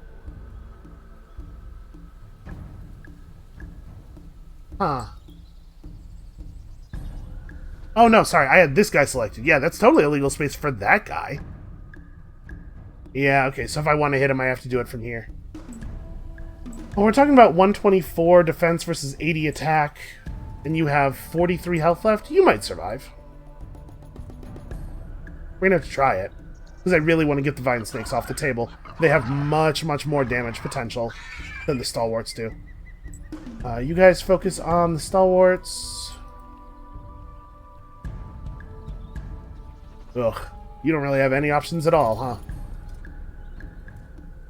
huh. Oh, no, sorry. I had this guy selected. Yeah, that's totally a legal space for that guy. Yeah, okay, so if I want to hit him, I have to do it from here. Well, we're talking about 124 defense versus 80 attack, and you have 43 health left. You might survive. We're going to have to try it, because I really want to get the Vine Snakes off the table. They have much, much more damage potential than the Stalwarts do. You guys focus on the Stalwarts. Ugh, you don't really have any options at all, huh?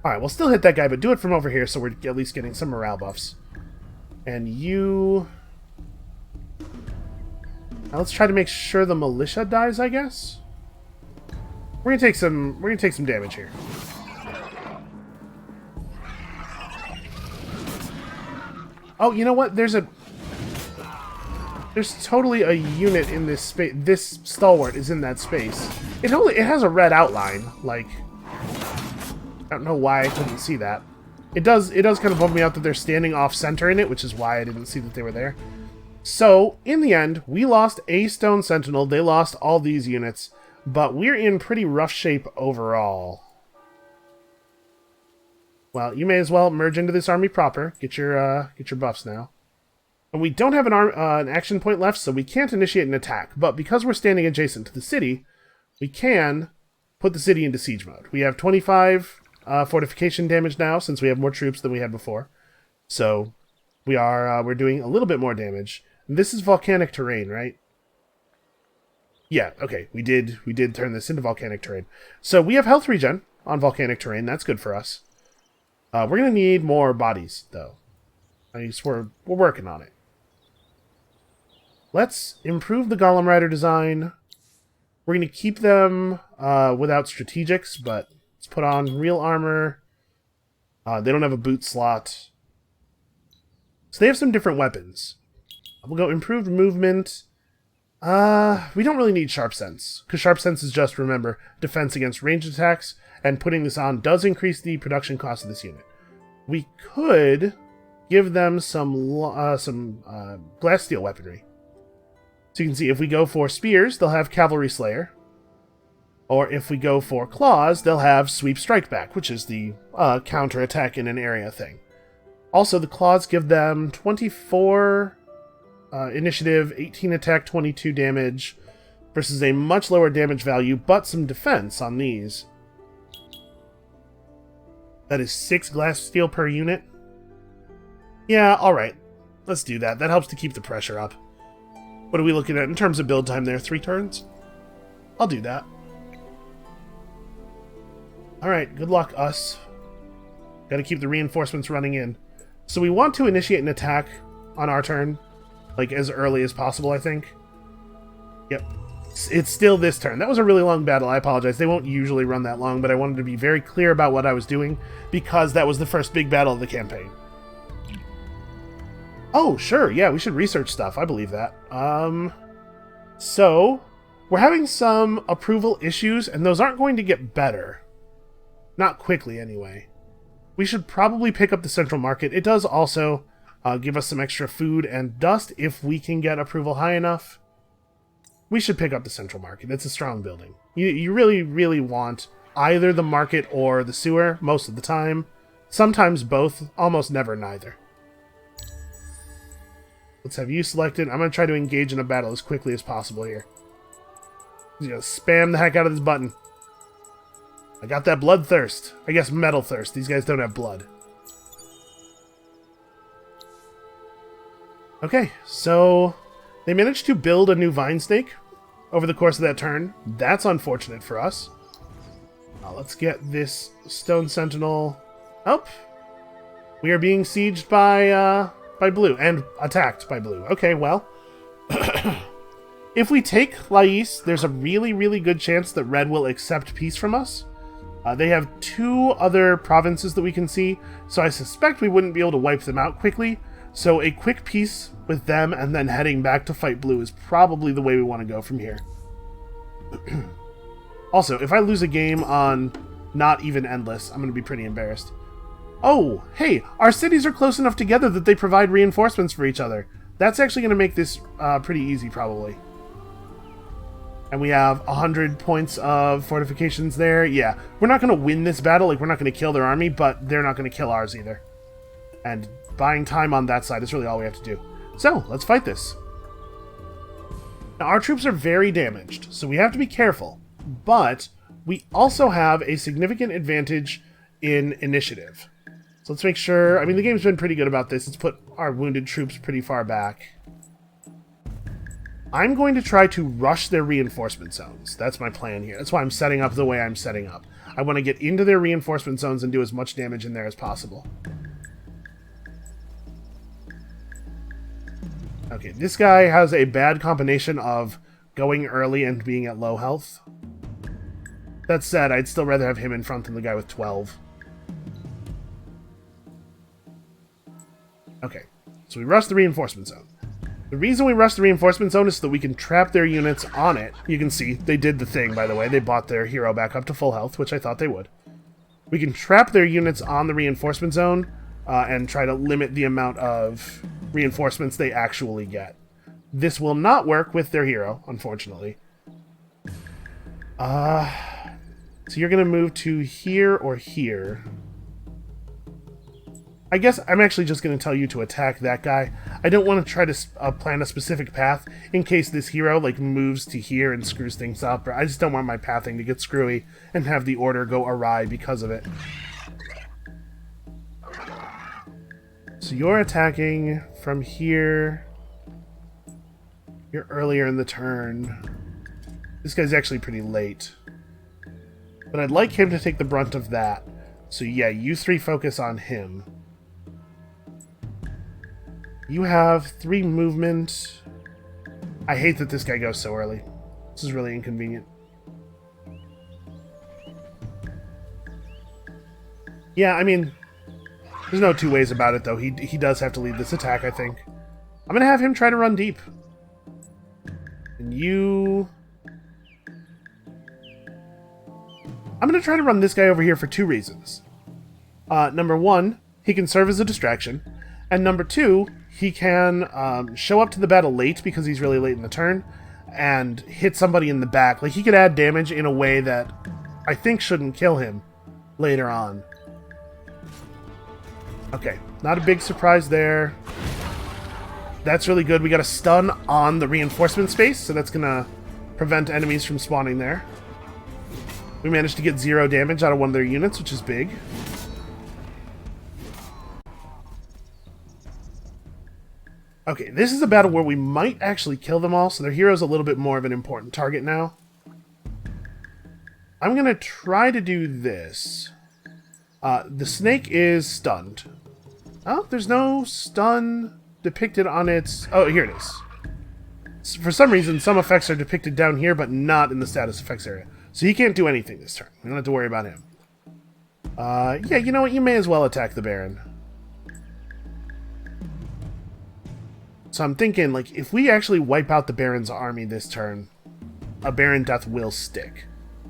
Alright, we'll still hit that guy, but do it from over here so we're at least getting some morale buffs. And you... now let's try to make sure the militia dies, I guess? We're gonna take some damage here. Oh, you know what? There's totally a unit in this space. This Stalwart is in that space. It has a red outline. Like, I don't know why I couldn't see that. It does kind of bum me out that they're standing off center in it, which is why I didn't see that they were there. So, in the end, we lost a Stone Sentinel. They lost all these units, but we're in pretty rough shape overall. Well, you may as well merge into this army proper. Get your buffs now. And we don't have an action point left, so we can't initiate an attack. But because we're standing adjacent to the city, we can put the city into siege mode. We have 25 fortification damage now, since we have more troops than we had before. So we're doing a little bit more damage. And this is volcanic terrain, right? Yeah, okay. We did turn this into volcanic terrain. So we have health regen on volcanic terrain. That's good for us. We're going to need more bodies, though. I guess we're working on it. Let's improve the Golem Rider design. We're going to keep them without strategics, but let's put on real armor. They don't have a boot slot. So they have some different weapons. We'll go improved movement. We don't really need Sharp Sense, because Sharp Sense is just, remember, defense against ranged attacks, and putting this on does increase the production cost of this unit. We could give them some glass steel weaponry. So you can see if we go for spears, they'll have Cavalry Slayer. Or if we go for claws, they'll have Sweep Strike Back, which is the counter-attack in an area thing. Also, the claws give them 24 initiative, 18 attack, 22 damage, versus a much lower damage value, but some defense on these. That is 6 glass steel per unit. Yeah, alright. Let's do that. That helps to keep the pressure up. What are we looking at in terms of build time there? 3 turns? I'll do that. Alright, good luck, us. Gotta keep the reinforcements running in. So we want to initiate an attack on our turn, like as early as possible, I think. Yep. It's still this turn. That was a really long battle, I apologize. They won't usually run that long, but I wanted to be very clear about what I was doing, because that was the first big battle of the campaign. Oh, sure, yeah, we should research stuff. I believe that. So, we're having some approval issues, and those aren't going to get better. Not quickly, anyway. We should probably pick up the central market. It does also give us some extra food and dust if we can get approval high enough. We should pick up the central market. It's a strong building. You really, really want either the market or the sewer most of the time. Sometimes both, almost never neither. Let's have you selected. I'm going to try to engage in a battle as quickly as possible here. Spam the heck out of this button. I got that bloodthirst. I guess metal thirst. These guys don't have blood. Okay, so they managed to build a new vine snake over the course of that turn. That's unfortunate for us. Let's get this stone sentinel up. We are being sieged by blue and attacked by blue. Okay, well, if we take Lais, there's a really, really good chance that red will accept peace from us. They have 2 other provinces that we can see, so I suspect we wouldn't be able to wipe them out quickly. So a quick peace with them and then heading back to fight blue is probably the way we want to go from here. Also, if I lose a game on not even endless, I'm going to be pretty embarrassed. Oh, hey, our cities are close enough together that they provide reinforcements for each other. That's actually going to make this pretty easy, probably. And we have 100 points of fortifications there. Yeah, we're not going to win this battle. Like, we're not going to kill their army, but they're not going to kill ours either. And buying time on that side is really all we have to do. So, let's fight this. Now, our troops are very damaged, so we have to be careful. But we also have a significant advantage in initiative. So let's make sure... I mean, the game's been pretty good about this. Let's put our wounded troops pretty far back. I'm going to try to rush their reinforcement zones. That's my plan here. That's why I'm setting up the way I'm setting up. I want to get into their reinforcement zones and do as much damage in there as possible. Okay, this guy has a bad combination of going early and being at low health. That said, I'd still rather have him in front than the guy with 12. Okay, so we rush the reinforcement zone. The reason we rushed the reinforcement zone is so that we can trap their units on it. You can see, they did the thing, by the way. They brought their hero back up to full health, which I thought they would. We can trap their units on the reinforcement zone and try to limit the amount of reinforcements they actually get. This will not work with their hero, unfortunately. So you're going to move to here or here. I guess I'm actually just going to tell you to attack that guy. I don't want to try to plan a specific path in case this hero like moves to here and screws things up. Or I just don't want my pathing to get screwy and have the order go awry because of it. So you're attacking from here. You're earlier in the turn. This guy's actually pretty late. But I'd like him to take the brunt of that. So yeah, you three focus on him. You have 3 movement. I hate that this guy goes so early. This is really inconvenient. Yeah, I mean, there's no two ways about it, though. He does have to lead this attack, I think. I'm going to have him try to run deep. And you... I'm going to try to run this guy over here for 2 reasons. Number 1, he can serve as a distraction. And number 2, he can show up to the battle late because he's really late in the turn and hit somebody in the back. Like, he could add damage in a way that I think shouldn't kill him later on. Okay, not a big surprise there. That's really good. We got a stun on the reinforcement space, so that's going to prevent enemies from spawning there. We managed to get 0 damage out of one of their units, which is big. Okay, this is a battle where we might actually kill them all, so their hero's a little bit more of an important target now. I'm going to try to do this. The snake is stunned. Oh, there's no stun depicted on its... Oh, here it is. For some reason, some effects are depicted down here, but not in the status effects area. So he can't do anything this turn. We don't have to worry about him. Yeah, you know what? You may as well attack the Baron. So I'm thinking, like, if we actually wipe out the Baron's army this turn, a Baron death will stick.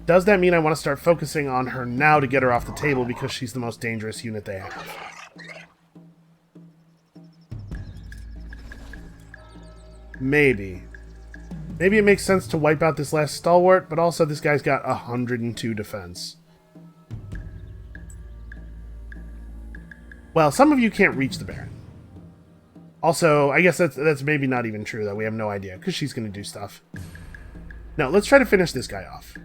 Does that mean I want to start focusing on her now to get her off the table because she's the most dangerous unit they have? Maybe. Maybe it makes sense to wipe out this last stalwart, but also this guy's got 102 defense. Well, some of you can't reach the Baron. Also, I guess that's maybe not even true, though. We have no idea, because she's going to do stuff. Now, let's try to finish this guy off.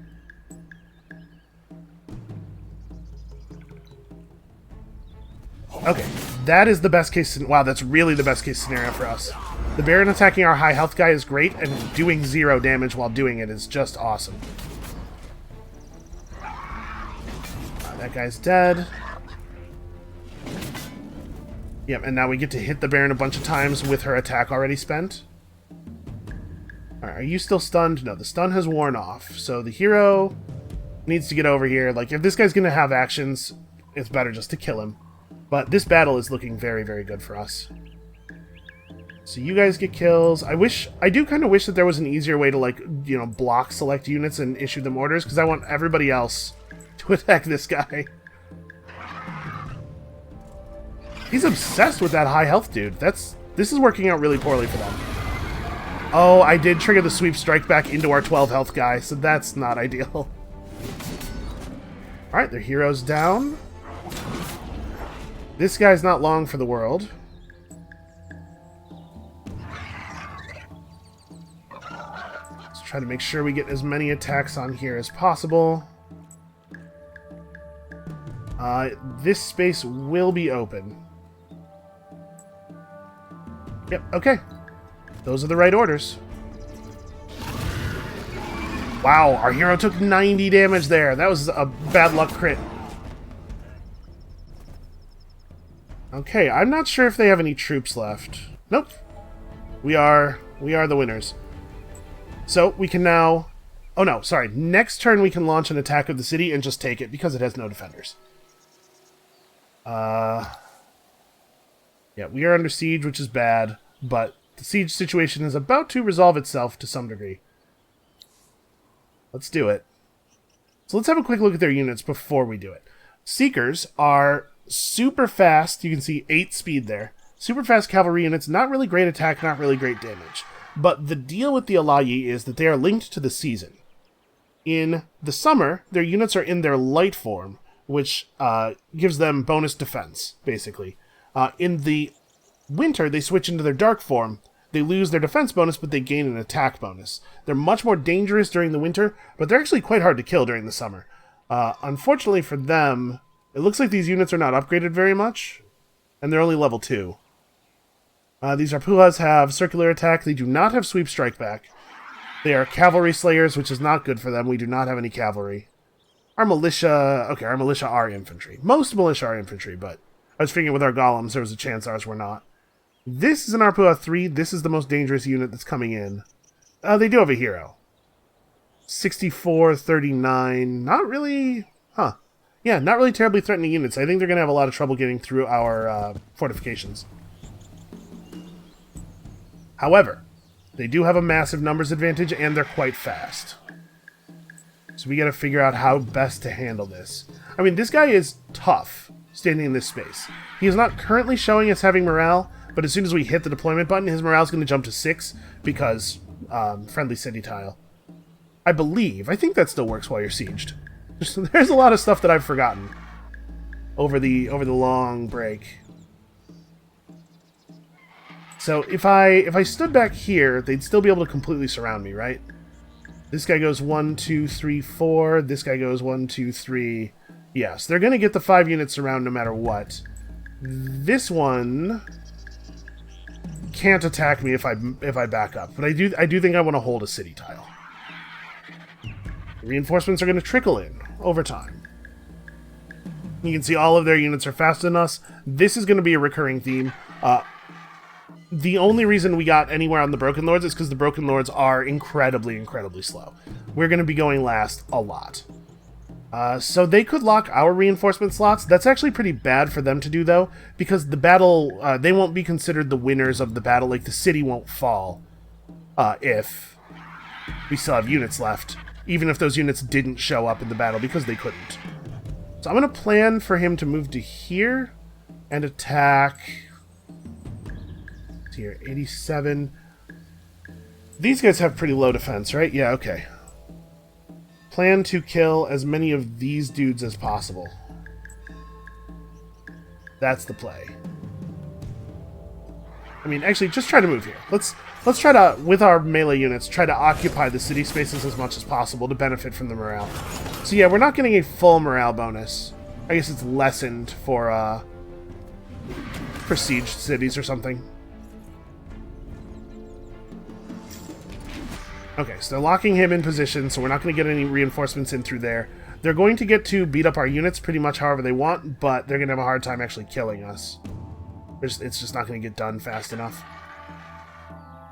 Okay, that is the best case scenario. Wow, that's really the best case scenario for us. The Baron attacking our high health guy is great, and doing 0 damage while doing it is just awesome. That guy's dead. Yep, and now we get to hit the Baron a bunch of times with her attack already spent. Alright, are you still stunned? No, the stun has worn off. So the hero needs to get over here. Like, if this guy's going to have actions, it's better just to kill him. But this battle is looking very, very good for us. So you guys get kills. I do kind of wish that there was an easier way to, like, you know, block select units and issue them orders, because I want everybody else to attack this guy. He's obsessed with that high health dude. This is working out really poorly for them. Oh, I did trigger the sweep strike back into our 12 health guy, so that's not ideal. Alright, their hero's down. This guy's not long for the world. Let's try to make sure we get as many attacks on here as possible. This space will be open. Yep, okay. Those are the right orders. Wow, our hero took 90 damage there. That was a bad luck crit. Okay, I'm not sure if they have any troops left. Nope. We are the winners. So, we can now... Oh no, sorry. Next turn we can launch an attack of the city and just take it because it has no defenders. Yeah, we are under siege, which is bad, but the siege situation is about to resolve itself to some degree. Let's do it. So let's have a quick look at their units before we do it. Seekers are super fast. You can see 8 speed there. Super fast cavalry units, not really great attack, not really great damage. But the deal with the Alayi is that they are linked to the season. In the summer, their units are in their light form, which gives them bonus defense, basically. In the winter, they switch into their dark form. They lose their defense bonus, but they gain an attack bonus. They're much more dangerous during the winter, but they're actually quite hard to kill during the summer. Unfortunately for them, it looks like these units are not upgraded very much, and they're only level 2. These Arpuhas have circular attack. They do not have sweep strike back. They are cavalry slayers, which is not good for them. We do not have any cavalry. Our militia... Okay, our militia are infantry. Most militia are infantry, but I was figuring with our golems there was a chance ours were not. This is an Arpuha 3. This is the most dangerous unit that's coming in. They do have a hero. 64, 39. Not really... Huh. Yeah, not really terribly threatening units. I think they're going to have a lot of trouble getting through our fortifications. However, they do have a massive numbers advantage, and they're quite fast. So we got to figure out how best to handle this. I mean, this guy is tough, standing in this space. He is not currently showing us having morale, but as soon as we hit the deployment button, his morale is going to jump to 6, because friendly city tile. I think that still works while you're sieged. There's a lot of stuff that I've forgotten over the long break. So if I stood back here, they'd still be able to completely surround me, right? This guy goes 1, 2, 3, 4. This guy goes 1, 2, 3. Yes, they're going to get the 5 units around no matter what. This one can't attack me if I back up, but I do think I want to hold a city tile. The reinforcements are going to trickle in over time. You can see all of their units are faster than us. This is going to be a recurring theme. The only reason we got anywhere on the Broken Lords is because the Broken Lords are incredibly, incredibly slow. We're going to be going last a lot. So they could lock our reinforcement slots. That's actually pretty bad for them to do, though, because the battle, they won't be considered the winners of the battle. Like, the city won't fall if we still have units left, even if those units didn't show up in the battle, because they couldn't. So I'm going to plan for him to move to here and attack... Here, 87. These guys have pretty low defense, right? Yeah, okay. Plan to kill as many of these dudes as possible. That's the play. I mean, actually, just try to move here. Let's try to, with our melee units, try to occupy the city spaces as much as possible to benefit from the morale. So yeah, we're not getting a full morale bonus. I guess it's lessened for sieged cities or something. Okay, so they're locking him in position, so we're not going to get any reinforcements in through there. They're going to get to beat up our units pretty much however they want, but they're going to have a hard time actually killing us. It's just not going to get done fast enough.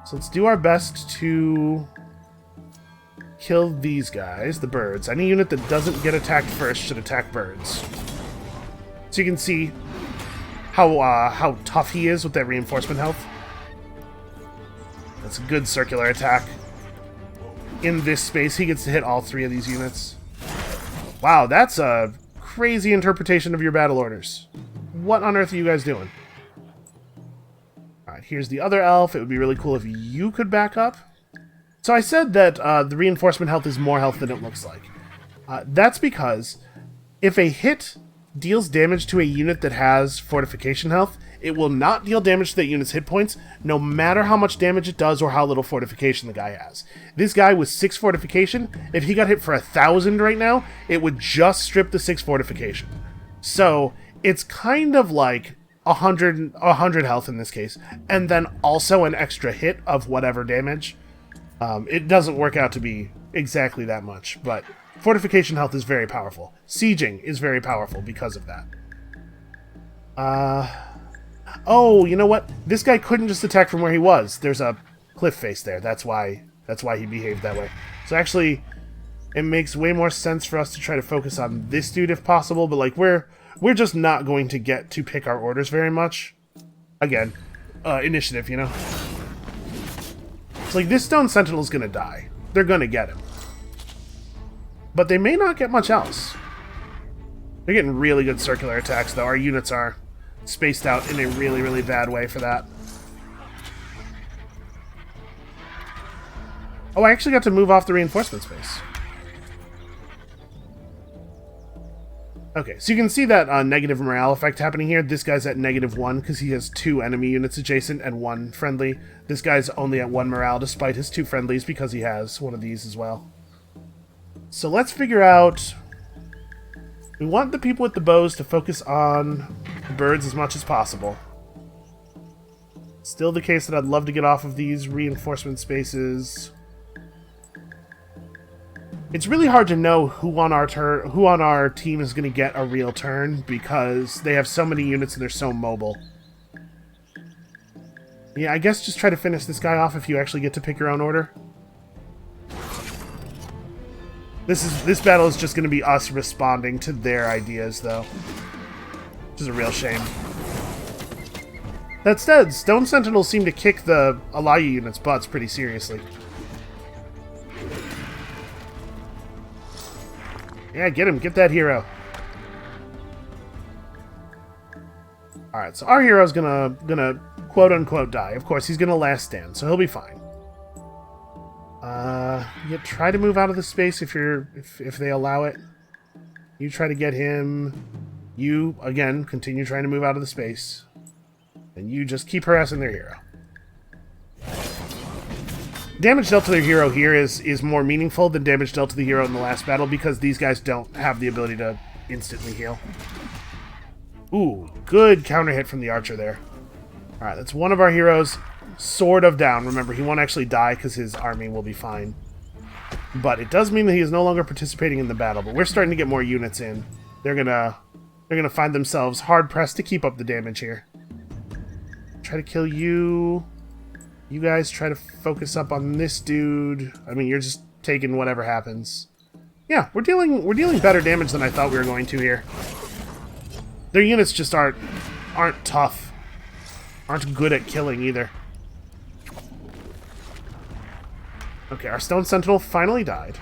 So let's do our best to kill these guys, the birds. Any unit that doesn't get attacked first should attack birds. So you can see how tough he is with that reinforcement health. That's a good circular attack. In this space, he gets to hit all 3 of these units. Wow, that's a crazy interpretation of your battle orders. What on earth are you guys doing? Alright, here's the other elf. It would be really cool if you could back up. So I said that the reinforcement health is more health than it looks like. That's because if a hit deals damage to a unit that has fortification health, it will not deal damage to that unit's hit points, no matter how much damage it does or how little fortification the guy has. This guy with 6 fortification, if he got hit for 1,000 right now, it would just strip the 6 fortification. So it's kind of like 100 health in this case, and then also an extra hit of whatever damage. It doesn't work out to be exactly that much, but fortification health is very powerful. Sieging is very powerful because of that. Oh, you know what? This guy couldn't just attack from where he was. There's a cliff face there. That's why he behaved that way. So actually, it makes way more sense for us to try to focus on this dude if possible, but like we're just not going to get to pick our orders very much. Again, initiative, you know? It's like, this Stone Sentinel's gonna die. They're gonna get him. But they may not get much else. They're getting really good circular attacks, though. Our units are spaced out in a really, really bad way for that. Oh, I actually got to move off the reinforcement space. Okay, so you can see that negative morale effect happening here. This guy's at -1 because he has 2 enemy units adjacent and 1 friendly. This guy's only at 1 morale despite his 2 friendlies because he has one of these as well. So let's figure out... We want the people with the bows to focus on the birds as much as possible. Still the case that I'd love to get off of these reinforcement spaces. It's really hard to know who on our team is going to get a real turn because they have so many units and they're so mobile. Yeah, I guess just try to finish this guy off if you actually get to pick your own order. This battle is just going to be us responding to their ideas, though. Which is a real shame. That said, Stone Sentinels seem to kick the Alaya units' butts pretty seriously. Yeah, get him. Get that hero. Alright, so our hero's gonna quote-unquote die. Of course, he's gonna last stand, so he'll be fine. Yeah, try to move out of the space if they allow it. You try to get him. You, again, continue trying to move out of the space. And you just keep harassing their hero. Damage dealt to their hero here is more meaningful than damage dealt to the hero in the last battle because these guys don't have the ability to instantly heal. Ooh, good counter hit from the archer there. Alright, that's one of our heroes sort of down. Remember, he won't actually die because his army will be fine. But it does mean that he is no longer participating in the battle, but we're starting to get more units in. They're gonna find themselves hard-pressed to keep up the damage here. Try to kill you. You guys try to focus up on this dude. I mean, you're just taking whatever happens. Yeah, we're dealing better damage than I thought we were going to here. Their units just aren't tough. Aren't good at killing either. Okay, our Stone Sentinel finally died.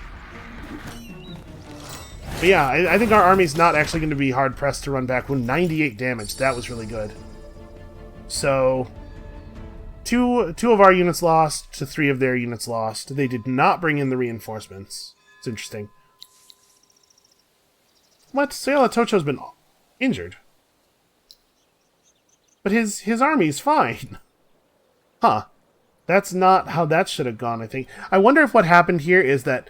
But yeah, I think our army's not actually going to be hard-pressed to run back. With 98 damage, that was really good. So... Two of our units lost to 3 of their units lost. They did not bring in the reinforcements. It's interesting. What? Sayala Tocho's been injured. But his army's fine. Huh. That's not how that should have gone, I think. I wonder if what happened here is that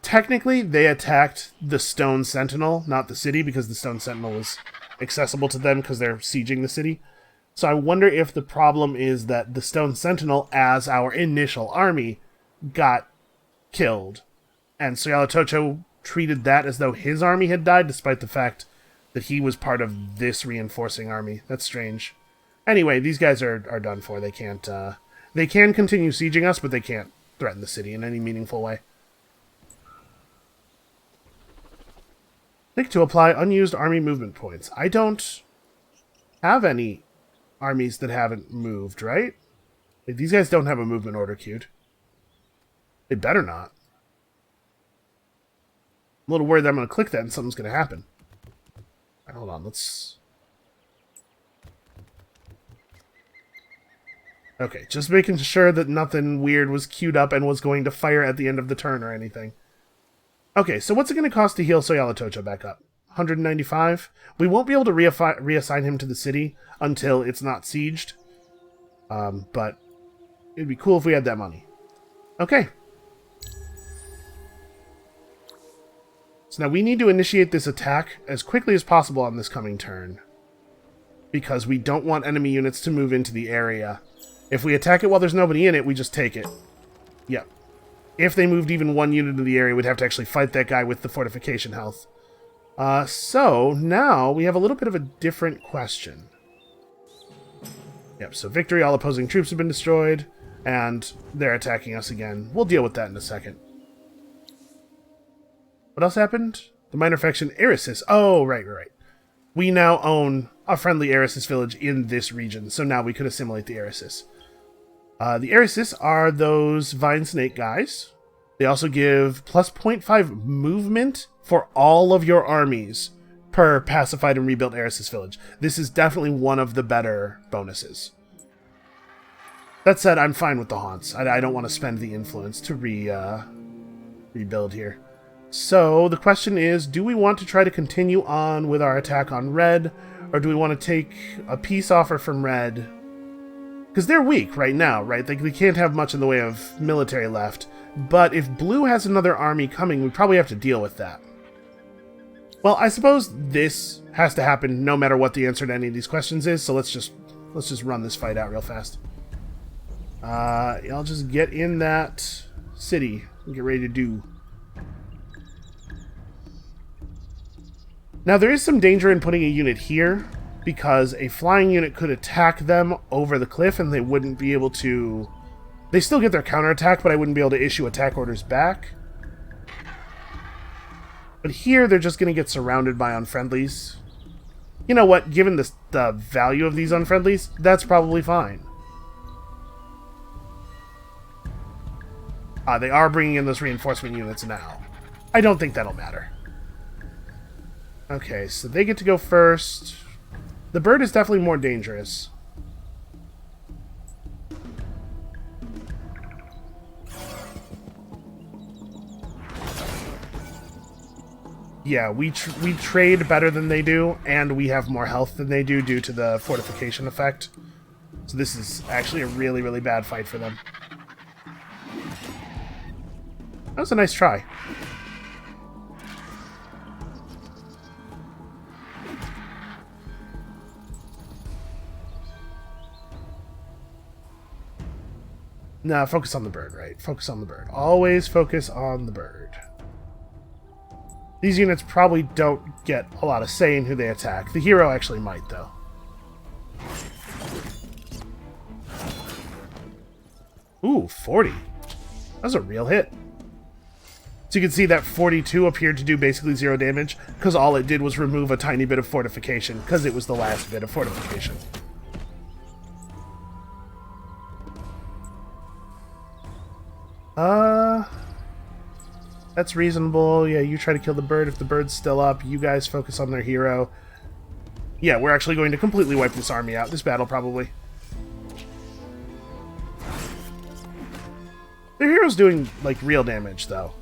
technically they attacked the Stone Sentinel, not the city, because the Stone Sentinel was accessible to them because they're sieging the city. So I wonder if the problem is that the Stone Sentinel, as our initial army, got killed. And Sayala Tocho treated that as though his army had died, despite the fact that he was part of this reinforcing army. That's strange. Anyway, these guys are done for. They can't, they can continue sieging us, but they can't threaten the city in any meaningful way. Click to apply unused army movement points. I don't have any armies that haven't moved, right? Like, these guys don't have a movement order queued. They better not. I'm a little worried that I'm going to click that and something's going to happen. Right, hold on, let's... Okay, just making sure that nothing weird was queued up and was going to fire at the end of the turn or anything. Okay, so what's it going to cost to heal Sayala Tocho back up? 195? We won't be able to reassign him to the city until it's not sieged. But it'd be cool if we had that money. Okay. So now we need to initiate this attack as quickly as possible on this coming turn. Because we don't want enemy units to move into the area. If we attack it while there's nobody in it, we just take it. Yep. If they moved even 1 unit into the area, we'd have to actually fight that guy with the fortification health. So now we have a little bit of a different question. Yep, so victory, all opposing troops have been destroyed, and they're attacking us again. We'll deal with that in a second. What else happened? The minor faction Eresis. Oh, right. We now own a friendly Eresis village in this region, so now we could assimilate the Eresis. The Eresis are those vine snake guys. They also give plus 0.5 movement for all of your armies per pacified and rebuilt Eresis village. This is definitely one of the better bonuses. That said, I'm fine with the haunts. I don't want to spend the influence to rebuild here. So the question is, do we want to try to continue on with our attack on red, or do we want to take a peace offer from red? Because they're weak right now, right? They can't have much in the way of military left. But if blue has another army coming, we probably have to deal with that. Well, I suppose this has to happen no matter what the answer to any of these questions is, so let's just run this fight out real fast. I'll just get in that city and get ready to do. Now, there is some danger in putting a unit here, because a flying unit could attack them over the cliff and they wouldn't be able to... They still get their counterattack, but I wouldn't be able to issue attack orders back. But here, they're just going to get surrounded by unfriendlies. You know what? Given the value of these unfriendlies, that's probably fine. They are bringing in those reinforcement units now. I don't think that'll matter. Okay, so they get to go first. The bird is definitely more dangerous. Yeah, we trade better than they do, and we have more health than they do due to the fortification effect. So this is actually a really, really bad fight for them. That was a nice try. Nah, focus on the bird, right? Focus on the bird. Always focus on the bird. These units probably don't get a lot of say in who they attack. The hero actually might, though. Ooh, 40. That was a real hit. So you can see that 42 appeared to do basically 0 damage, because all it did was remove a tiny bit of fortification, because it was the last bit of fortification. That's reasonable. Yeah, you try to kill the bird. If the bird's still up, you guys focus on their hero. Yeah, we're actually going to completely wipe this army out. This battle, probably. Their hero's doing, like, real damage, though.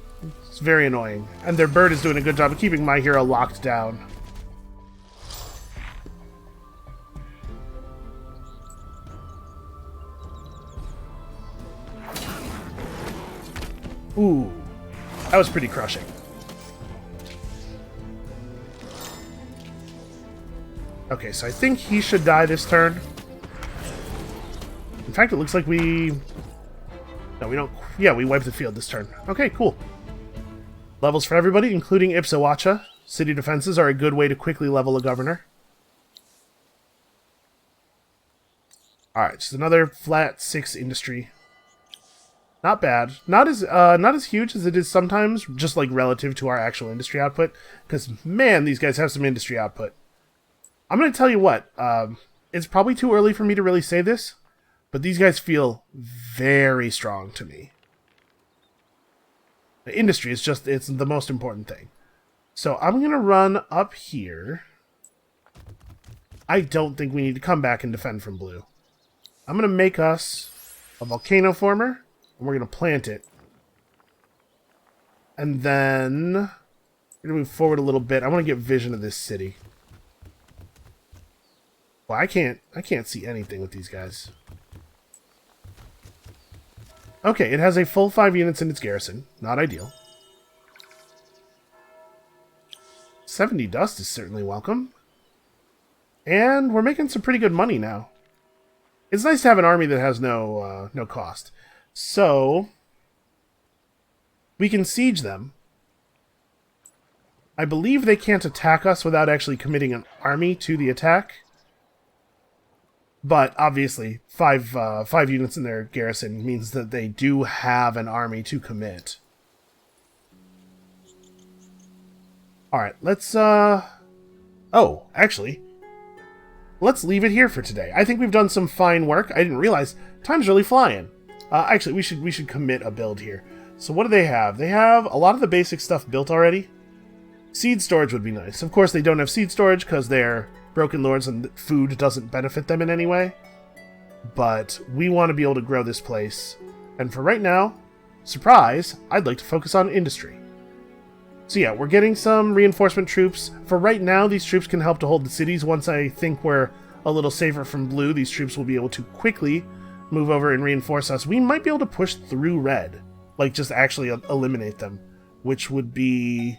It's very annoying. And their bird is doing a good job of keeping my hero locked down. Ooh. That was pretty crushing. Okay, so I think he should die this turn. In fact, it looks like we... No, we don't... Yeah, we wiped the field this turn. Okay, cool. Levels for everybody, including Ipsawacha. City defenses are a good way to quickly level a governor. Alright, just another flat 6 industry. Not bad. Not as huge as it is sometimes, just like relative to our actual industry output. Because, man, these guys have some industry output. I'm going to tell you what. It's probably too early for me to really say this, but these guys feel very strong to me. The industry is just, it's the most important thing. So I'm going to run up here. I don't think we need to come back and defend from blue. I'm going to make us a volcano former. And we're going to plant it. And then we're going to move forward a little bit. I want to get vision of this city. Well, I can't see anything with these guys. Okay, it has a full 5 units in its garrison. Not ideal. 70 dust is certainly welcome. And we're making some pretty good money now. It's nice to have an army that has no cost. So, we can siege them. I believe they can't attack us without actually committing an army to the attack. But, obviously, 5 units in their garrison means that they do have an army to commit. Alright, let's, Oh, actually, let's leave it here for today. I think we've done some fine work. I didn't realize time's really flying. Actually, we should commit a build here. So what do they have? They have a lot of the basic stuff built already. Seed storage would be nice. Of course, they don't have seed storage because they're Broken Lords and food doesn't benefit them in any way. But we want to be able to grow this place. And for right now, surprise, I'd like to focus on industry. So yeah, we're getting some reinforcement troops. For right now, these troops can help to hold the cities. Once I think we're a little safer from blue, these troops will be able to quickly move over and reinforce us. We might be able to push through red. Like, just actually eliminate them. Which would be,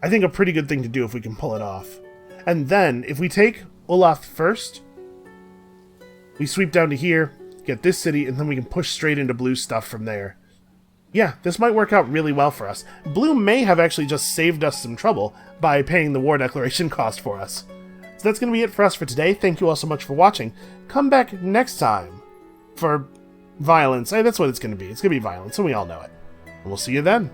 I think, a pretty good thing to do if we can pull it off. And then, if we take Olaf first, we sweep down to here, get this city, and then we can push straight into blue stuff from there. Yeah, this might work out really well for us. Blue may have actually just saved us some trouble by paying the war declaration cost for us. So that's going to be it for us for today. Thank you all so much for watching. Come back next time for violence. Hey, that's what it's going to be. It's going to be violence, and we all know it. And we'll see you then.